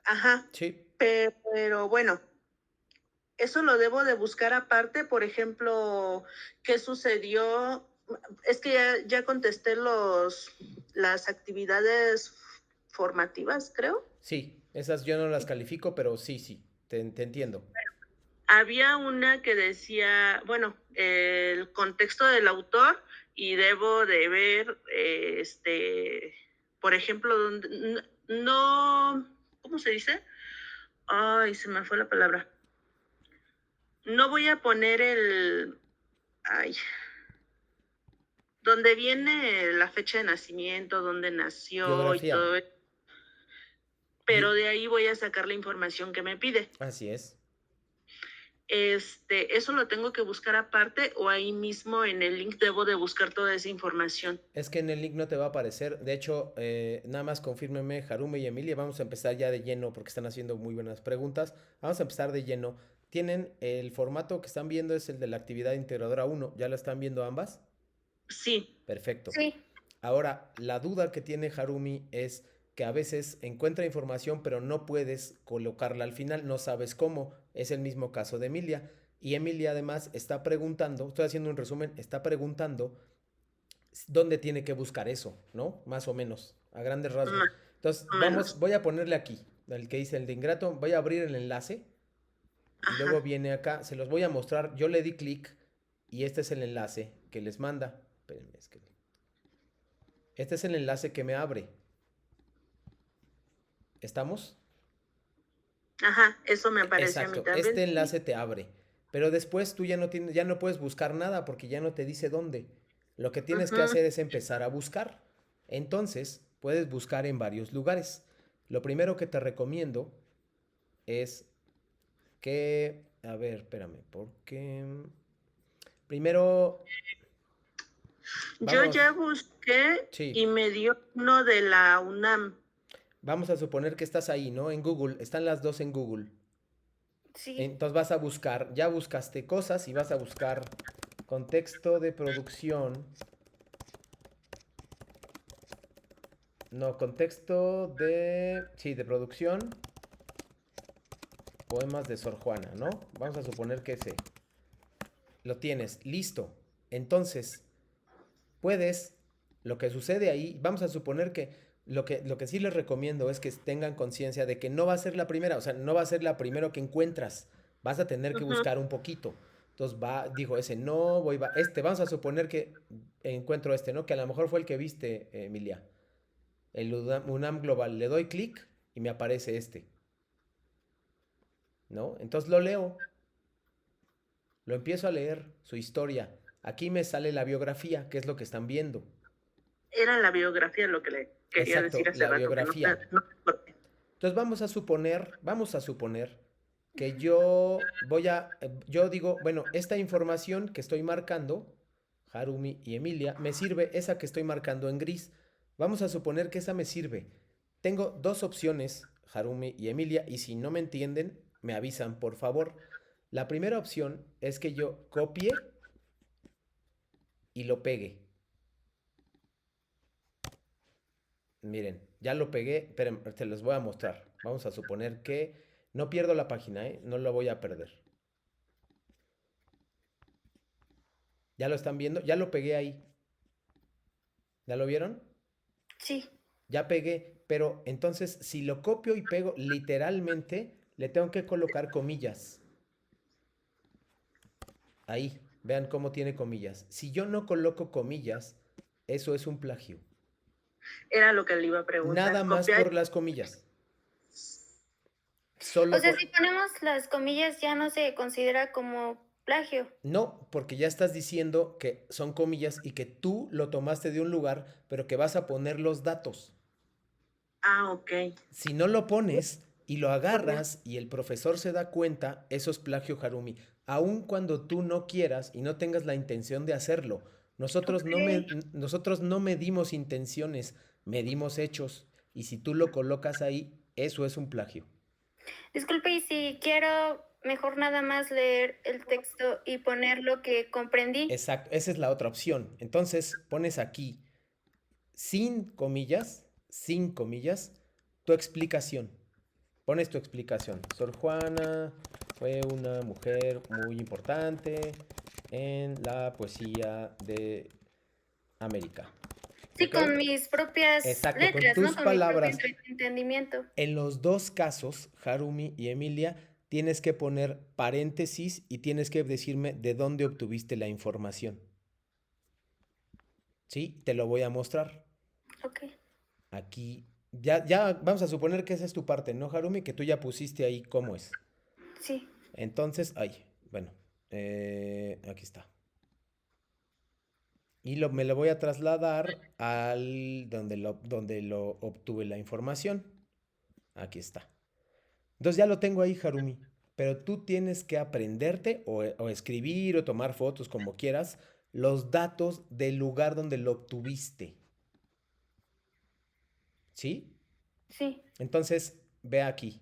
Ajá, Sí. pero bueno, eso lo debo de buscar aparte, por ejemplo, qué sucedió. Es que ya contesté las actividades formativas, creo. Sí, esas yo no las califico, pero sí, sí, te entiendo. Había una que decía, bueno, el contexto del autor y debo de ver, por ejemplo, donde no, ¿cómo se dice? Ay, se me fue la palabra. No voy a poner ay, donde viene la fecha de nacimiento, dónde nació y Geografía. todo eso, pero de ahí voy a sacar la información que me pide. Así es. Eso lo tengo que buscar aparte o ahí mismo en el link debo de buscar toda esa información. Es que en el link no te va a aparecer. De hecho, nada más confírmeme, Harume y Emilia. Vamos a empezar ya de lleno porque están haciendo muy buenas preguntas. Vamos a empezar de lleno. ¿Tienen el formato que están viendo? Es el de la actividad integradora 1. ¿Ya lo están viendo ambas? Sí, Perfecto. Sí, Ahora, la duda que tiene Harumi es que a veces encuentra información pero no puedes colocarla al final, no sabes cómo. Es el mismo caso de Emilia. Y Emilia además está preguntando, estoy haciendo un resumen, está preguntando dónde tiene que buscar eso, ¿no? Más o menos, a grandes rasgos. más Entonces, o vamos, menos. voy a ponerle aquí, el que dice el de ingrato, voy a abrir el enlace y luego Ajá, viene acá, se los voy a mostrar, yo le di clic y este es el enlace que les manda. Espérenme, es que... Este es el enlace que me abre. ¿Estamos? ajá, eso me aparece a mí Exacto, este también. enlace te abre, pero después tú ya no tienes, ya no puedes buscar nada porque ya no te dice dónde. Lo que tienes que Ujú. hacer es empezar a buscar. Entonces, puedes buscar en varios lugares. Lo primero que te recomiendo es que, a ver, espérame, porque primero Yo ya vamos, busqué y sí, me dio uno de la UNAM. vamos a suponer que estás ahí, ¿no? En Google, están las dos en Google. sí. Entonces vas a buscar, ya buscaste cosas y vas a buscar contexto de producción. No, contexto de... Sí, de producción. Poemas de Sor Juana, ¿no? Vamos a suponer que ese. Lo tienes, listo. Entonces, puedes... Lo que sucede ahí, vamos a suponer que lo que sí les recomiendo es que tengan conciencia de que no va a ser la primera, o sea, no va a ser la primera que encuentras. Vas a tener que Ujú. buscar un poquito. Entonces dijo ese, no, vamos a suponer que encuentro este, ¿no? Que a lo mejor fue el que viste, Emilia. El UNAM Global. Le doy clic y me aparece este, ¿no? Entonces lo leo, lo empiezo a leer, su historia. Aquí me sale la biografía, que es lo que están viendo. Era la biografía lo que le quería decir Exacto, hace la rato, que no, biografía. no me acordé. Entonces vamos a suponer que yo digo, bueno, esta información que estoy marcando, Harumi y Emilia, me sirve esa que estoy marcando en gris. Vamos a suponer que esa me sirve. Tengo dos opciones, Harumi y Emilia, y si no me entienden, me avisan, por favor. La primera opción es que yo copie y lo pegue. Miren, ya lo pegué, pero te los voy a mostrar. Vamos a suponer que no pierdo la página, ¿eh? No lo voy a perder. ¿Ya lo están viendo? Ya lo pegué ahí. ¿Ya lo vieron? Sí. Ya pegué, pero entonces si lo copio y pego, literalmente le tengo que colocar comillas. Ahí, vean cómo tiene comillas. Si yo no coloco comillas, eso es un plagio. Era lo que le iba a preguntar. Nada más Copiar. por las comillas. O Solo sea, por... si ponemos las comillas ya no se considera como plagio. No, porque ya estás diciendo que son comillas y que tú lo tomaste de un lugar, pero que vas a poner los datos. Ah, ok. Si no lo pones y lo Bueno, agarras y el profesor se da cuenta, eso es plagio, Harumi. Aun cuando tú no quieras y no tengas la intención de hacerlo. Nosotros no, Ok. nosotros no medimos intenciones, medimos hechos. Y si tú lo colocas ahí, eso es un plagio. Disculpe, y si quiero mejor nada más leer el texto y poner lo que comprendí. Exacto, esa es la otra opción. Entonces pones aquí, sin comillas, tu explicación. Pones tu explicación. Sor Juana fue una mujer muy importante en la poesía de América. Sí, ¿Ok? con mis propias Exacto, con letras, ¿no? tus Con mi propio palabras. entendimiento. En los dos casos, Harumi y Emilia, tienes que poner paréntesis y tienes que decirme de dónde obtuviste la información. ¿Sí? Te lo voy a mostrar. Ok. Aquí, ya vamos a suponer que esa es tu parte, ¿no, Harumi? Que tú ya pusiste ahí cómo es. Sí. Entonces, ahí, bueno, aquí está. Y me lo voy a trasladar al donde lo obtuve la información. Aquí está. Entonces ya lo tengo ahí, Harumi. Pero tú tienes que aprenderte o escribir o tomar fotos, como quieras, los datos del lugar donde lo obtuviste. ¿Sí? Sí. Entonces, ve aquí.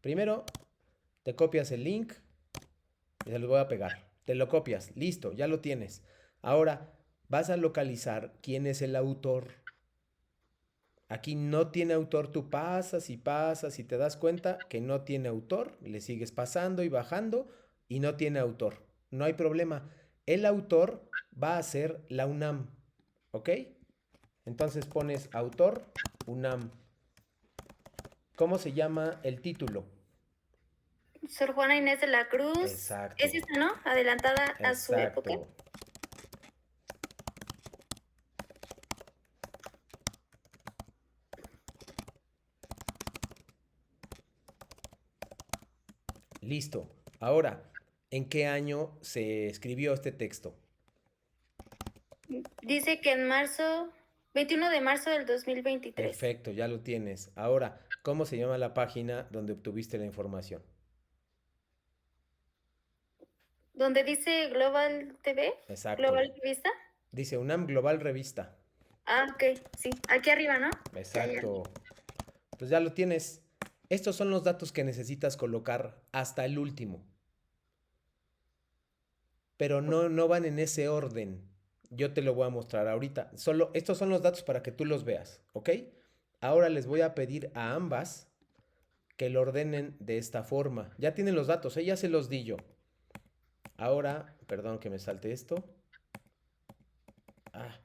Primero, te copias el link y se lo voy a pegar. Te lo copias, listo, ya lo tienes. Ahora vas a localizar quién es el autor. Aquí no tiene autor, tú pasas y te das cuenta que no tiene autor, le sigues pasando y bajando y no tiene autor. No hay problema. El autor va a ser la UNAM, ¿ok? Entonces pones autor UNAM. ¿Cómo se llama el título? Sor Juana Inés de la Cruz. Exacto, Es esta, ¿no? Adelantada a su época. exacto. Listo. Ahora, ¿en qué año se escribió este texto? Dice que en marzo, 21 de marzo del 2023. Perfecto, ya lo tienes. Ahora, ¿cómo se llama la página donde obtuviste la información? Donde dice Global TV, Exacto. Global Vista. Dice UNAM Global Revista. Ah, ok, sí. Aquí arriba, ¿no? Ya. Exacto. Pues ya lo tienes. Estos son los datos que necesitas colocar hasta el último. Pero no van en ese orden. Yo te lo voy a mostrar ahorita. Solo estos son los datos para que tú los veas, ¿ok? Ahora les voy a pedir a ambas que lo ordenen de esta forma. Ya tienen los datos, ya se los di yo. Ahora, perdón que me salte esto. Ah,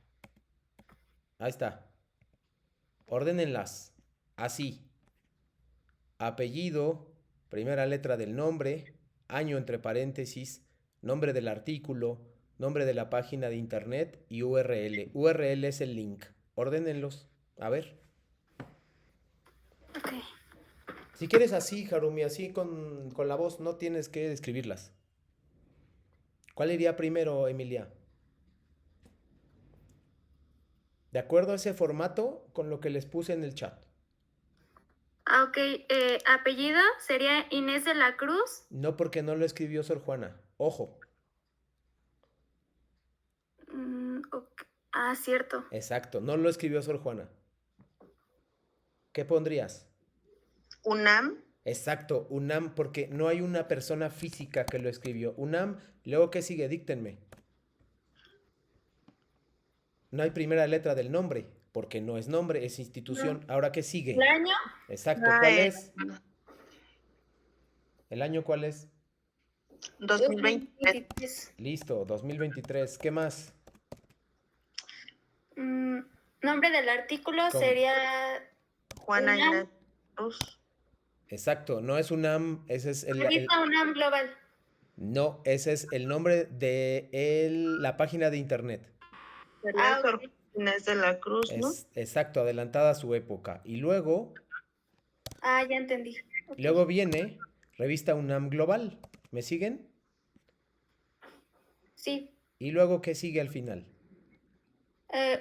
ahí está. Ordénenlas. Así. Apellido, primera letra del nombre, año entre paréntesis, nombre del artículo, nombre de la página de internet y URL. URL es el link. Ordénenlos. A ver. Ok. Si quieres así, Harumi, así con la voz, no tienes que escribirlas. ¿Cuál iría primero, Emilia? De acuerdo a ese formato con lo que les puse en el chat. Ah, ok. Apellido sería Inés de la Cruz. No, porque no lo escribió Sor Juana. Ojo. Ok. Ah, cierto. Exacto, no lo escribió Sor Juana. ¿Qué pondrías? UNAM. Exacto, UNAM, porque no hay una persona física que lo escribió. UNAM, luego ¿qué sigue? Díctenme. No hay primera letra del nombre, porque no es nombre, es institución. No. Ahora, ¿qué ¿El sigue? año? Exacto, Ah, ¿cuál es? ¿El año cuál es? 2023. 2023. Listo, 2023. ¿Qué más? Nombre del artículo ¿Cómo? sería Juana UNAM. Inés Cruz. Exacto, no es UNAM, ese es Revista UNAM Global. no, ese es el nombre de la página de internet. Sería Ah, Sor ok. Inés de la Cruz, ¿no? Es exacto, adelantada a su época. Y Ah, ya entendí. Ok. luego viene Revista UNAM Global. ¿Me siguen? Sí. Y luego, ¿qué sigue al final?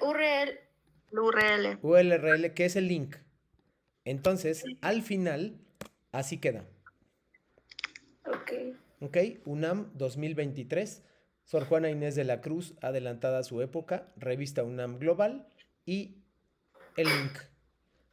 URL. El URL. URL, que es el link. Entonces, al final, así queda. Ok. ¿Ok? UNAM 2023. Sor Juana Inés de la Cruz, adelantada a su época. Revista UNAM Global. Y el link.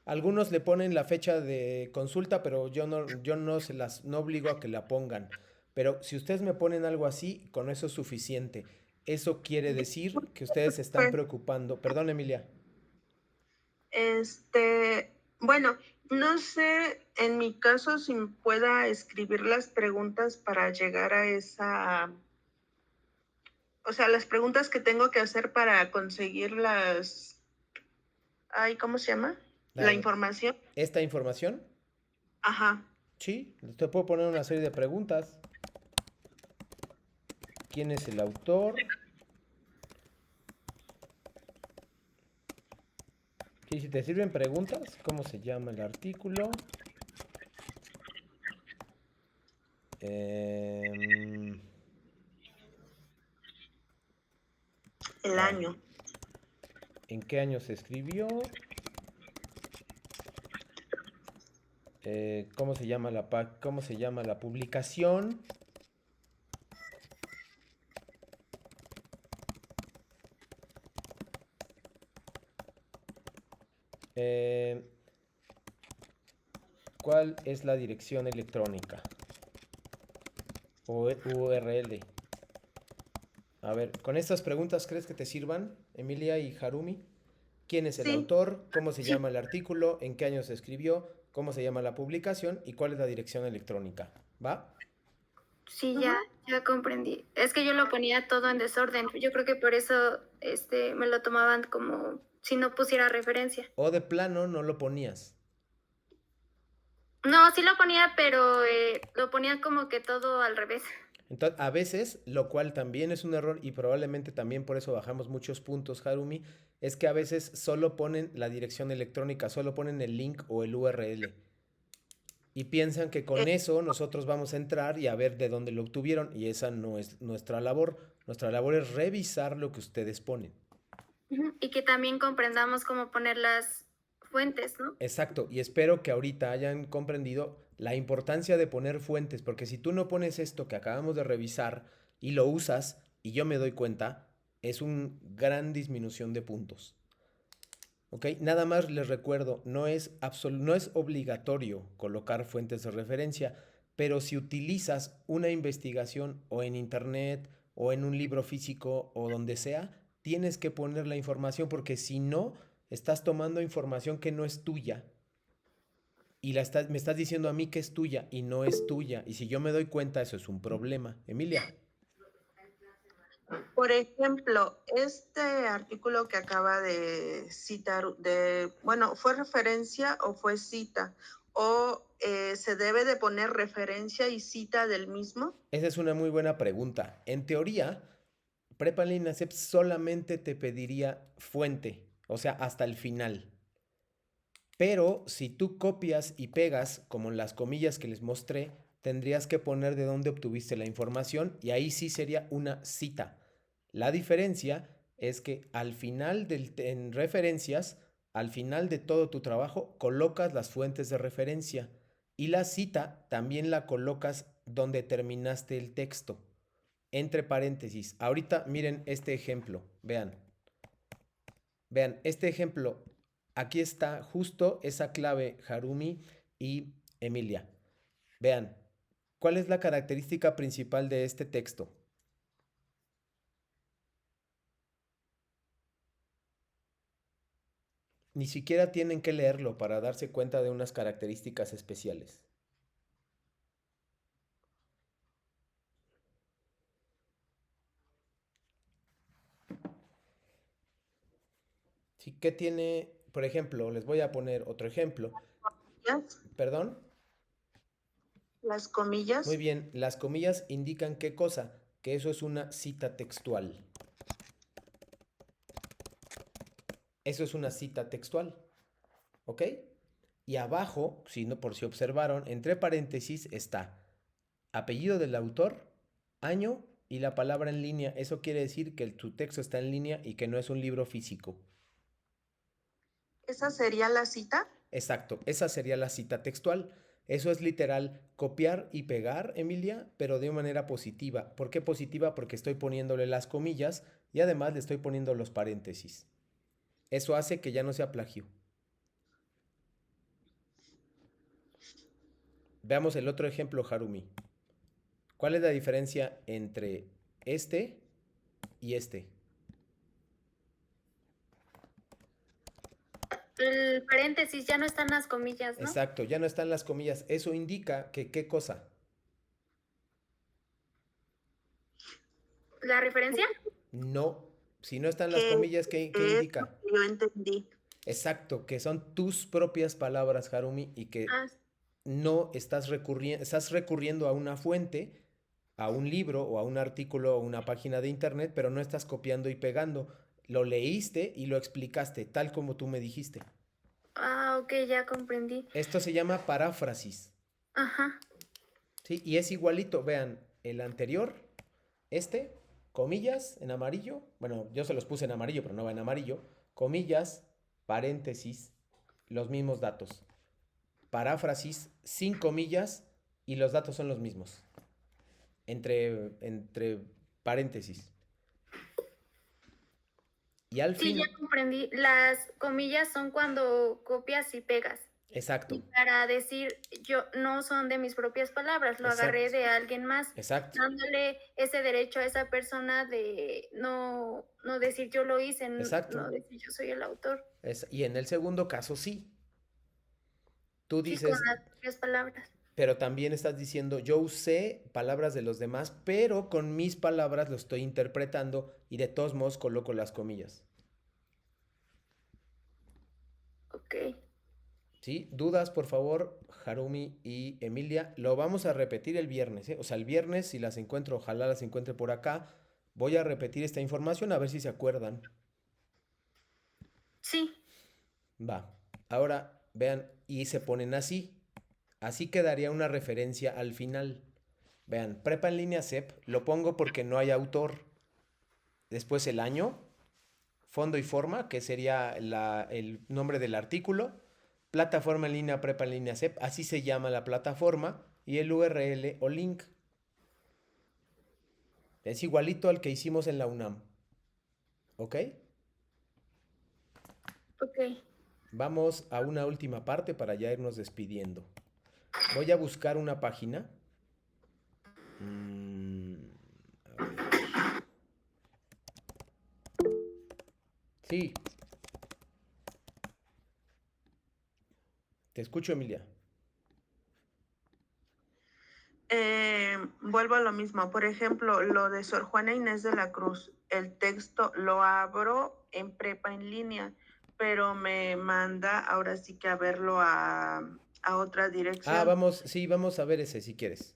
Algunos le ponen la fecha de consulta, pero yo no se las no obligo a que la pongan. Pero si ustedes me ponen algo así, con eso es suficiente. Eso quiere decir que ustedes se están Pues, preocupando. Perdón, Emilia. bueno, no sé en mi caso si pueda escribir las preguntas para llegar a esa, o sea, las preguntas que tengo que hacer para conseguir ¿cómo se llama? La La- información. esta información, Ajá. sí, te puedo poner una serie de preguntas. ¿Quién es el autor? Sí, si te sirven preguntas, ¿cómo se llama el artículo? Em, El ah, año. ¿En qué año se escribió? ¿Cómo se llama cómo se llama la publicación? Eh, ¿Cuál es la dirección electrónica? O URL. A ver, con estas preguntas, ¿crees que te sirvan, Emilia y Harumi? ¿Quién es el Sí, autor? ¿Cómo se sí. llama el artículo? ¿En qué año se escribió? ¿Cómo se llama la publicación? ¿Y cuál es la dirección electrónica? ¿Va? Sí, Ujú. ya comprendí. Es que yo lo ponía todo en desorden. Yo creo que por eso me lo tomaban como si no pusiera referencia. O de plano no lo ponías. No, sí lo ponía, pero lo ponía como que todo al revés. Entonces, a veces, lo cual también es un error y probablemente también por eso bajamos muchos puntos, Harumi, es que a veces solo ponen la dirección electrónica, solo ponen el link o el URL. Y piensan que con Eh, eso nosotros vamos a entrar y a ver de dónde lo obtuvieron. Y esa no es nuestra labor. Nuestra labor es revisar lo que ustedes ponen. Ujú. Y que también comprendamos cómo poner las fuentes, ¿no? Exacto. Y espero que ahorita hayan comprendido la importancia de poner fuentes. Porque si tú no pones esto que acabamos de revisar y lo usas y yo me doy cuenta, es una gran disminución de puntos. ¿Ok? Nada más les recuerdo, no es obligatorio colocar fuentes de referencia, pero si utilizas una investigación o en internet o en un libro físico o donde sea, tienes que poner la información porque si no, estás tomando información que no es tuya y me estás diciendo a mí que es tuya y no es tuya. Y si yo me doy cuenta, eso es un problema. Emilia. por ejemplo, este artículo que acaba de citar, bueno, ¿fue referencia o fue cita? ¿O se debe de poner referencia y cita del mismo? Esa es una muy buena pregunta. En teoría, Prepalin Accept solamente te pediría fuente, o sea, hasta el final. Pero si tú copias y pegas, como en las comillas que les mostré, tendrías que poner de dónde obtuviste la información y ahí sí sería una cita. La diferencia es que al final en referencias, al final de todo tu trabajo, colocas las fuentes de referencia y la cita también la colocas donde terminaste el texto, entre paréntesis. Ahorita miren este ejemplo, vean este ejemplo. Aquí está justo esa clave, Harumi y Emilia. Vean, ¿cuál es la característica principal de este texto? Ni siquiera tienen que leerlo para darse cuenta de unas características especiales. Sí, ¿qué tiene? Por ejemplo, les voy a poner otro ejemplo. ¿Comillas? ¿Perdón? Las Muy comillas. bien, las comillas indican qué cosa, que eso es una cita textual. Eso es una cita textual, ¿ok? Y abajo, si no, por si observaron, entre paréntesis está apellido del autor, año y la palabra en línea. Eso quiere decir que tu texto está en línea y que no es un libro físico. ¿Esa sería la cita? Exacto, esa sería la cita textual. Eso es literal copiar y pegar, Emilia, pero de manera positiva. ¿Por qué positiva? Porque estoy poniéndole las comillas y además le estoy poniendo los paréntesis. Eso hace que ya no sea plagio. Veamos el otro ejemplo, Harumi. ¿Cuál es la diferencia entre este y este? El paréntesis ya no están las comillas, ¿no? Exacto, ya no están las comillas. Eso indica que ¿qué cosa? ¿La referencia? No. Si no están las Que comillas, ¿qué es lo indica? que yo entendí. Exacto, que son tus propias palabras, Harumi, y que Ah, no estás recurriendo a una fuente, a un libro o a un artículo o una página de internet, pero no estás copiando y pegando. Lo leíste y lo explicaste, tal como tú me dijiste. ok, ya comprendí. Esto se llama paráfrasis, Ajá. ¿sí? Y es igualito, vean, el anterior, este, comillas en amarillo, bueno, yo se los puse en amarillo, pero no va en amarillo, comillas, paréntesis, los mismos datos. Paráfrasis sin comillas y los datos son los mismos. Entre paréntesis. Y al Sí, ya fin, comprendí. Las comillas son cuando copias y pegas. exacto, Y para decir, yo no son de mis propias palabras, lo agarré exacto, de alguien más, exacto, dándole ese derecho a esa persona de no decir yo lo hice, exacto. no decir yo soy el autor. Y en el segundo caso sí. Tú Sí, con dices, las propias palabras. pero también estás diciendo, yo usé palabras de los demás, pero con mis palabras lo estoy interpretando y de todos modos coloco las comillas. Ok. ¿Sí? Dudas, por favor, Harumi y Emilia. Lo vamos a repetir el viernes, ¿eh? O sea, el viernes, si las encuentro, ojalá las encuentre por acá. Voy a repetir esta información a ver si se acuerdan. Sí, Va. Ahora, vean, y se ponen así. Así quedaría una referencia al final. Vean, prepa en línea CEP, lo pongo porque no hay autor. Después el año, fondo y forma, que sería el nombre del artículo. Plataforma en línea, prepa en línea CEP, así se llama la plataforma. Y el URL o link. Es igualito al que hicimos en la UNAM. ¿Ok? ok. Vamos a una última parte para ya irnos despidiendo. Voy a buscar una página. A ver. Sí, te escucho, Emilia. Vuelvo a lo mismo. Por ejemplo, lo de Sor Juana Inés de la Cruz, el texto lo abro en prepa en línea, pero me manda ahora sí que a verlo a otra Ah, dirección. vamos, sí, vamos a ver ese si quieres.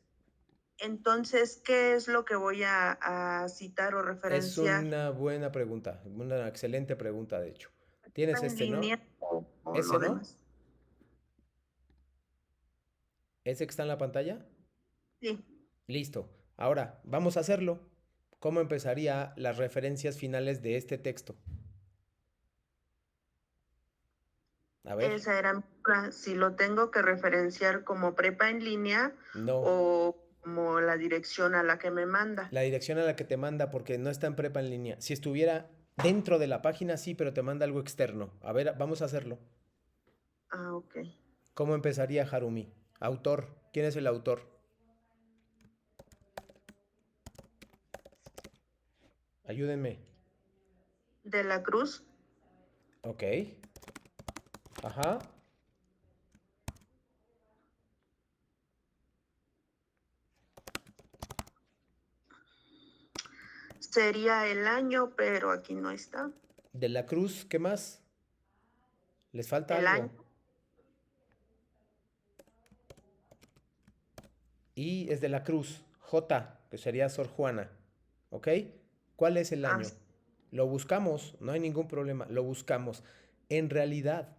Entonces, ¿qué es lo que voy a citar o Es referenciar? una buena pregunta, una excelente pregunta, de hecho. ¿Prepa ¿Tienes en este, no? línea o ¿Ese lo no? demás? ¿Ese que está en la pantalla? Sí. Listo. Ahora, vamos a hacerlo. ¿Cómo empezaría las referencias finales de este texto? A ver, Esa era mi duda, si lo tengo que referenciar como prepa en línea no. o como la dirección a la que me manda. La dirección a la que te manda porque no está en prepa en línea. Si estuviera dentro de la página, sí, pero te manda algo externo. A ver, vamos a hacerlo. Ah, ok. ¿Cómo empezaría Harumi? Autor. ¿Quién es el autor? Ayúdenme. De la Cruz. Ok. Ajá. Sería el año, pero aquí no está. De la Cruz, ¿qué más? Les falta El algo. año, Y es de la Cruz. J, que sería Sor Juana. ¿Ok? ¿Cuál es el ah, año? Lo buscamos, no hay ningún problema, lo buscamos. En realidad,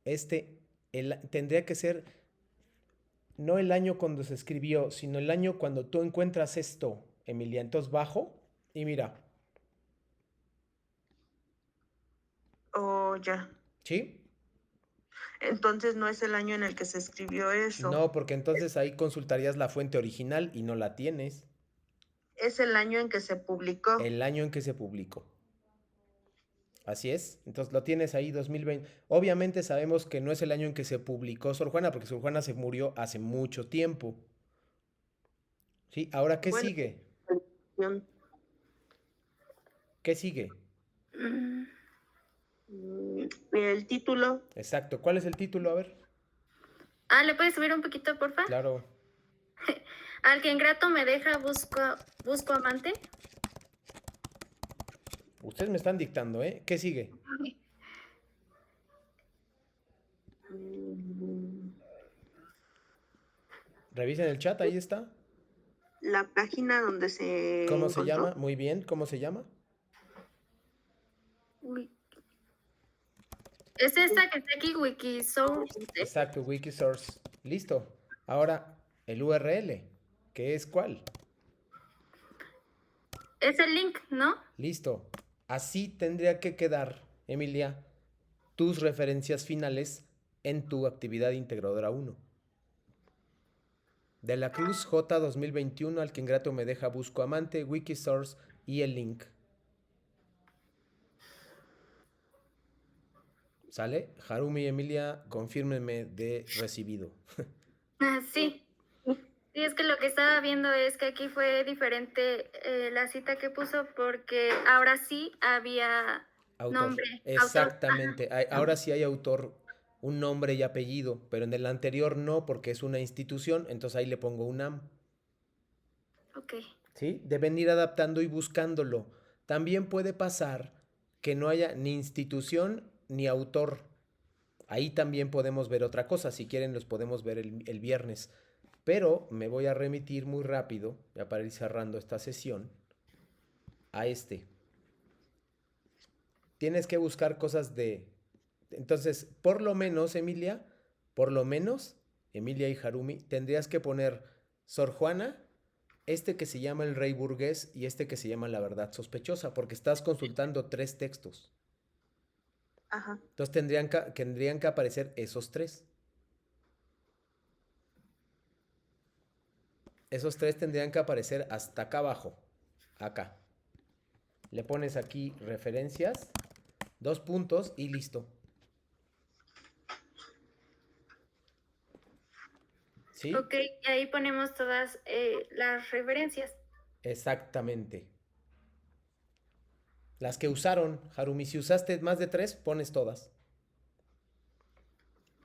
este tendría que ser no el año cuando se escribió, sino el año cuando tú encuentras esto, Emilia. Entonces bajo y mira, oh, ya. ¿sí? Entonces no es el año en el que se escribió eso. No, porque entonces ahí consultarías la fuente original y no la tienes. Es el año en que se publicó. El año en que se publicó. Así es. Entonces lo tienes ahí 2020. Obviamente sabemos que no es el año en que se publicó Sor Juana, porque Sor Juana se murió hace mucho tiempo. ¿Sí? Ahora, ¿qué Bueno, sigue? ¿Qué sigue? Mm, el título, Exacto. ¿Cuál es el título? A ver. ¿le puedes subir un poquito, porfa? Claro. Al que ingrato me deja, busco amante. Ustedes me están dictando, ¿eh? ¿Qué sigue? mm, Revisen el chat, ahí está. la página donde se ¿Cómo se encontró. llama? Muy bien, ¿cómo se llama? Uy, es esta que está aquí, Wikisource. Exacto, Wikisource. Listo. Ahora, el URL, ¿qué es cuál? Es el link, ¿no? Listo. Así tendría que quedar, Emilia, tus referencias finales en tu actividad integradora 1. De la Cruz J 2021, al que ingrato me deja busco amante, Wikisource y el link. ¿Sale? Harumi y Emilia, confírmenme de recibido. Sí. Sí, es que lo que estaba viendo es que aquí fue diferente la cita que puso porque ahora sí había Autor. nombre, autor. Exactamente. Ahora sí hay autor, un nombre y apellido, pero en el anterior no, porque es una institución, entonces ahí le pongo UNAM. Ok. ¿Sí? Deben ir adaptando y buscándolo. También puede pasar que no haya ni institución ni autor. Ahí también podemos ver otra cosa. Si quieren, los podemos ver el viernes. Pero me voy a remitir muy rápido, ya para ir cerrando esta sesión, a este. Tienes que buscar cosas de... Entonces, por lo menos, Emilia, por lo menos, Emilia y Harumi, tendrías que poner Sor Juana, este que se llama El Rey Burgués y este que se llama La Verdad Sospechosa, porque estás consultando 3 textos. Ajá. Entonces tendrían que aparecer esos 3. Esos 3 tendrían que aparecer hasta acá abajo. Acá. Le pones aquí referencias, 2 puntos y listo. ¿Sí? Ok, y ahí ponemos todas las referencias. Exactamente. Las que usaron, Harumi, si usaste más de 3, pones todas.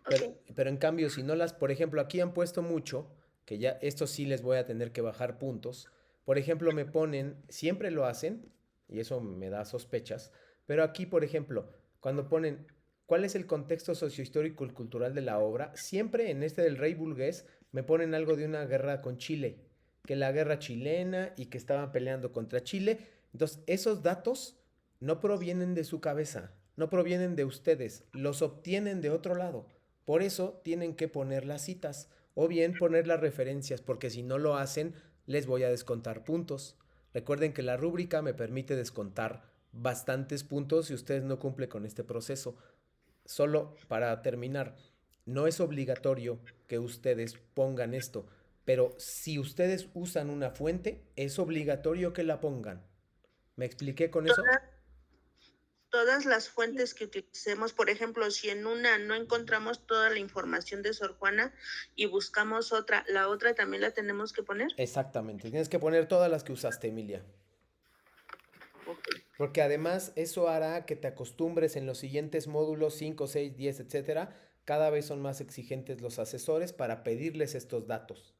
Ok. Pero en cambio, si no las, por ejemplo, aquí han puesto mucho, que ya esto sí les voy a tener que bajar puntos. Por ejemplo, me ponen, siempre lo hacen, y eso me da sospechas, pero aquí, por ejemplo, cuando ponen cuál es el contexto sociohistórico y cultural de la obra, siempre en este del Rey Burgués me ponen algo de una guerra con Chile, que la guerra chilena y que estaban peleando contra Chile. Entonces, esos datos no provienen de su cabeza, no provienen de ustedes, los obtienen de otro lado. Por eso tienen que poner las citas o bien poner las referencias, porque si no lo hacen, les voy a descontar puntos. Recuerden que la rúbrica me permite descontar bastantes puntos si ustedes no cumplen con este proceso. solo para terminar, no es obligatorio que ustedes pongan esto, pero si ustedes usan una fuente, es obligatorio que la pongan. ¿Me expliqué con eso? Todas las fuentes que utilicemos, por ejemplo, si en una no encontramos toda la información de Sor Juana y buscamos otra, ¿la otra también la tenemos que poner? Exactamente, tienes que poner todas las que usaste, Emilia. Ok. Porque además eso hará que te acostumbres en los siguientes módulos 5, 6, 10, etcétera. Cada vez son más exigentes los asesores para pedirles estos datos.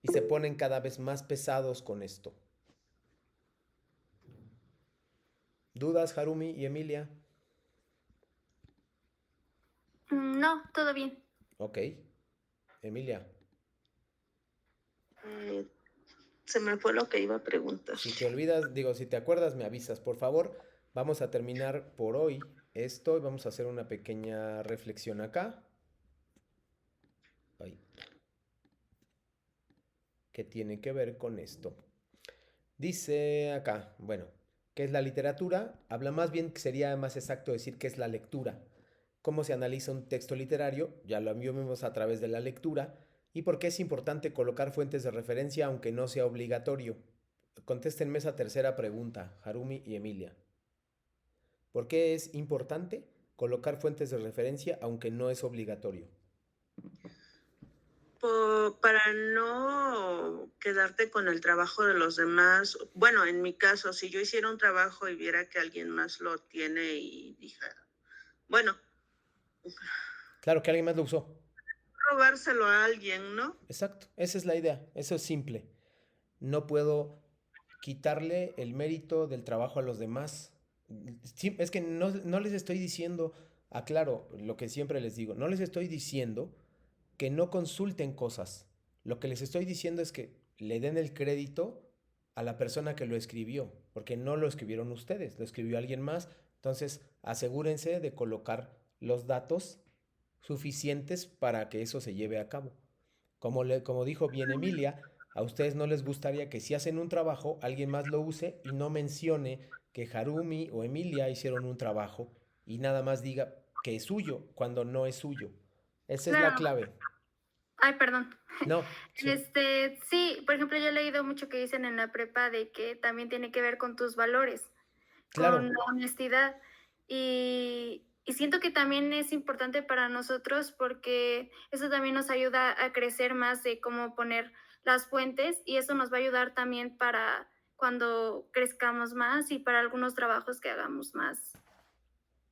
Y se ponen cada vez más pesados con esto. ¿Dudas, Harumi y Emilia? No, todo bien. Ok. Emilia, Se me fue lo que iba a preguntar. si te olvidas, digo, si te acuerdas, me avisas, por favor. Vamos a terminar por hoy esto y vamos a hacer una pequeña reflexión acá. Ay. Que tiene que ver con esto. Dice acá, bueno, ¿qué es la literatura? Habla más bien que sería más exacto decir qué es la lectura. ¿Cómo se analiza un texto literario? Ya lo vimos a través de la lectura. ¿Y por qué es importante colocar fuentes de referencia aunque no sea obligatorio? Contéstenme esa tercera pregunta, Harumi y Emilia. ¿Por qué es importante colocar fuentes de referencia aunque no es obligatorio? Para no quedarte con el trabajo de los demás. Bueno, en mi caso, si yo hiciera un trabajo y viera que alguien más lo tiene y dijera, bueno, Claro que alguien más lo usó. robárselo a alguien, ¿no? Exacto, esa es la idea, eso es simple. No puedo quitarle el mérito del trabajo a los demás. Sí, es que no les estoy diciendo, aclaro lo que siempre les digo, no les estoy diciendo que no consulten cosas. Lo que les estoy diciendo es que le den el crédito a la persona que lo escribió, porque no lo escribieron ustedes, lo escribió alguien más. Entonces, asegúrense de colocar los datos suficientes para que eso se lleve a cabo. Como dijo bien Emilia, a ustedes no les gustaría que si hacen un trabajo, alguien más lo use y no mencione que Harumi o Emilia hicieron un trabajo y nada más diga que es suyo cuando no es suyo. Esa es la Claro. clave. Ay, perdón. No, sí, Sí, por ejemplo, yo he leído mucho que dicen en la prepa de que también tiene que ver con tus valores, con claro, la honestidad. Y siento que también es importante para nosotros porque eso también nos ayuda a crecer más de cómo poner las fuentes y eso nos va a ayudar también para cuando crezcamos más y para algunos trabajos que hagamos más.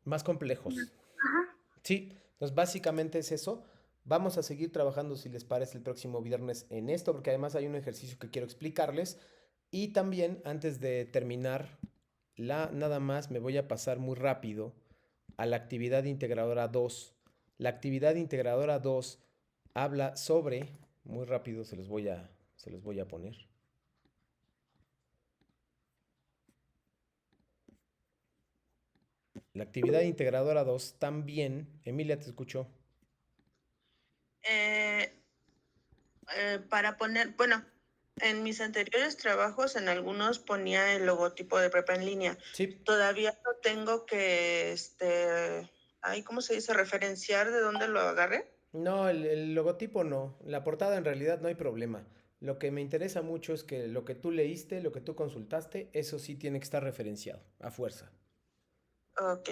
más complejos. Ajá. Sí, entonces básicamente es eso. Vamos a seguir trabajando, si les parece, el próximo viernes en esto, porque además hay un ejercicio que quiero explicarles. Y también, antes de terminar, nada más me voy a pasar muy rápido a la actividad integradora 2. La actividad integradora 2 habla sobre, muy rápido se los voy a poner. La actividad integradora 2 también, Emilia, te escucho. Eh, para poner, bueno, en mis anteriores trabajos, en algunos ponía el logotipo de prepa en línea. Sí, Todavía no tengo que, ¿cómo se dice? Referenciar de dónde lo agarré. no, el logotipo no. La portada en realidad no hay problema. Lo que me interesa mucho es que lo que tú leíste, lo que tú consultaste, eso sí tiene que estar referenciado, a fuerza. Ok.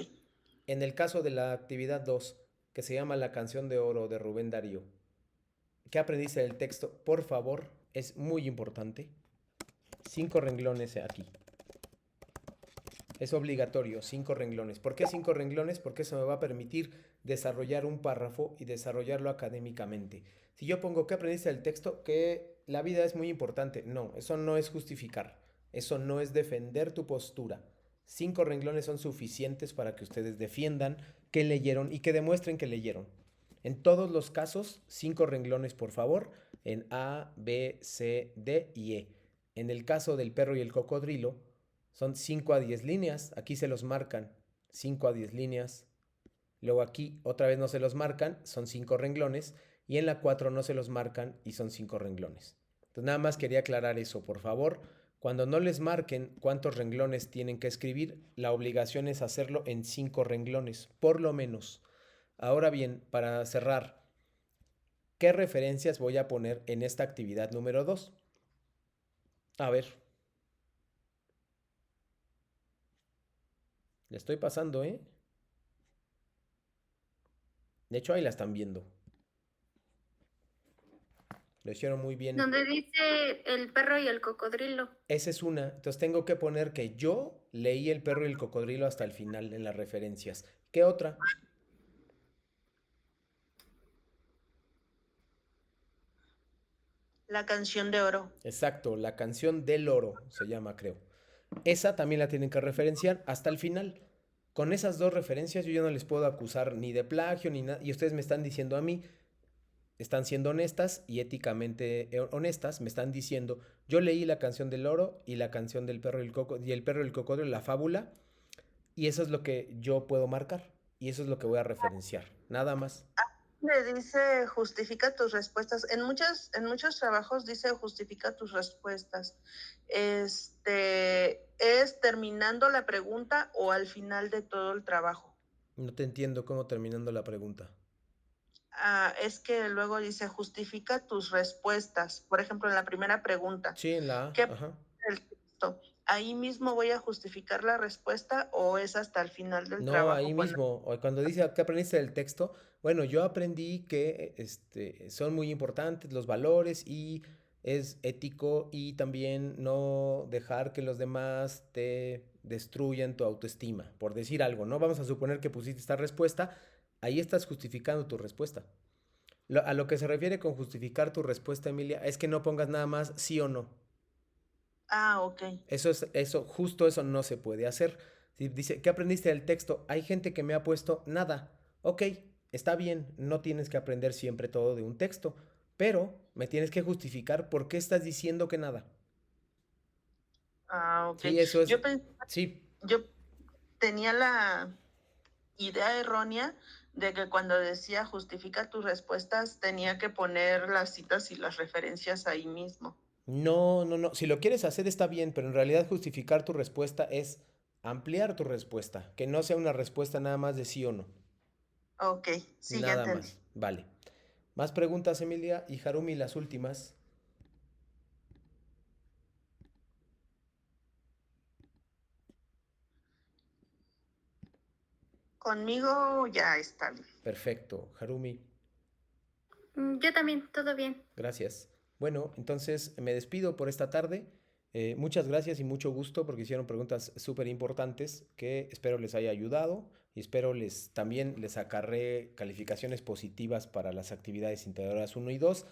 En el caso de la actividad 2, que se llama La canción de oro de Rubén Darío, ¿qué aprendiste del texto? Por favor, es muy importante. 5 renglones aquí. Es obligatorio, 5 renglones. ¿Por qué 5 renglones? Porque eso me va a permitir desarrollar un párrafo y desarrollarlo académicamente. Si yo pongo ¿qué aprendiste del texto? Que la vida es muy importante. No, eso no es justificar. Eso no es defender tu postura. 5 renglones son suficientes para que ustedes defiendan que leyeron y que demuestren que leyeron. En todos los casos, 5 renglones, por favor, en A, B, C, D y E. En el caso del perro y el cocodrilo, son 5 a 10 líneas, aquí se los marcan 5 a 10 líneas, luego aquí otra vez no se los marcan, son 5 renglones, y en la 4 no se los marcan y son 5 renglones. Entonces nada más quería aclarar eso, por favor. Cuando no les marquen cuántos renglones tienen que escribir, la obligación es hacerlo en 5 renglones, por lo menos. Ahora bien, para cerrar, ¿qué referencias voy a poner en esta actividad número 2? A ver, le estoy pasando, ¿eh? De hecho, ahí la están viendo. Lo hicieron muy bien. Donde dice el perro y el cocodrilo. Esa es una. Entonces tengo que poner que yo leí El perro y el cocodrilo hasta el final en las referencias. ¿Qué otra? La canción de oro. Exacto, la canción del oro se llama, creo. Esa también la tienen que referenciar hasta el final. Con esas dos referencias yo ya no les puedo acusar ni de plagio ni nada. Y ustedes me están diciendo a mí, están siendo honestas y éticamente honestas, me están diciendo, yo leí la canción del oro y la canción del perro y el perro y el cocodrilo, la fábula, y eso es lo que yo puedo marcar y eso es lo que voy a referenciar, nada más. Le dice justifica tus respuestas. En muchos trabajos dice justifica tus respuestas. ¿Es terminando la pregunta o al final de todo el trabajo? No te entiendo cómo terminando la pregunta. Es que luego dice justifica tus respuestas. Por ejemplo, en la primera pregunta, Sí, en la A, ¿qué ajá. el texto? ¿Ahí mismo voy a justificar la respuesta o es hasta el final del No, ahí trabajo cuando... mismo, o cuando dice, ¿qué aprendiste del texto? Bueno, yo aprendí que son muy importantes los valores y es ético y también no dejar que los demás te destruyan tu autoestima, por decir algo, ¿no? Vamos a suponer que pusiste esta respuesta, ahí estás justificando tu respuesta. A lo que se refiere con justificar tu respuesta, Emilia, es que no pongas nada más sí o no. Ok. Justo eso no se puede hacer. Si dice, ¿qué aprendiste del texto? Hay gente que me ha puesto nada. Ok, está bien, no tienes que aprender siempre todo de un texto, pero me tienes que justificar por qué estás diciendo que nada. Ok. Sí, eso es. Yo, pens- Sí, yo tenía la idea errónea de que cuando decía justifica tus respuestas tenía que poner las citas y las referencias ahí mismo. no, no, no. Si lo quieres hacer está bien, pero en realidad justificar tu respuesta es ampliar tu respuesta, que no sea una respuesta nada más de sí o no. Ok, sí, ya Nada entendí. más. Vale. Más preguntas, Emilia y Harumi, las últimas. Conmigo ya está bien. Perfecto, Harumi. Yo también, todo bien. Gracias. Bueno, entonces me despido por esta tarde. Muchas gracias y mucho gusto porque hicieron preguntas súper importantes que espero les haya ayudado y espero también les acarree calificaciones positivas para las actividades integradoras 1 y 2.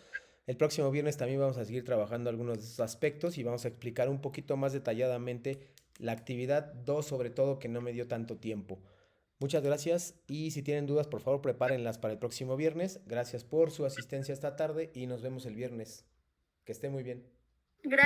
El próximo viernes también vamos a seguir trabajando algunos de esos aspectos y vamos a explicar un poquito más detalladamente la actividad 2, sobre todo que no me dio tanto tiempo. Muchas gracias y si tienen dudas, por favor, prepárenlas para el próximo viernes. Gracias por su asistencia esta tarde y nos vemos el viernes. Que esté muy bien.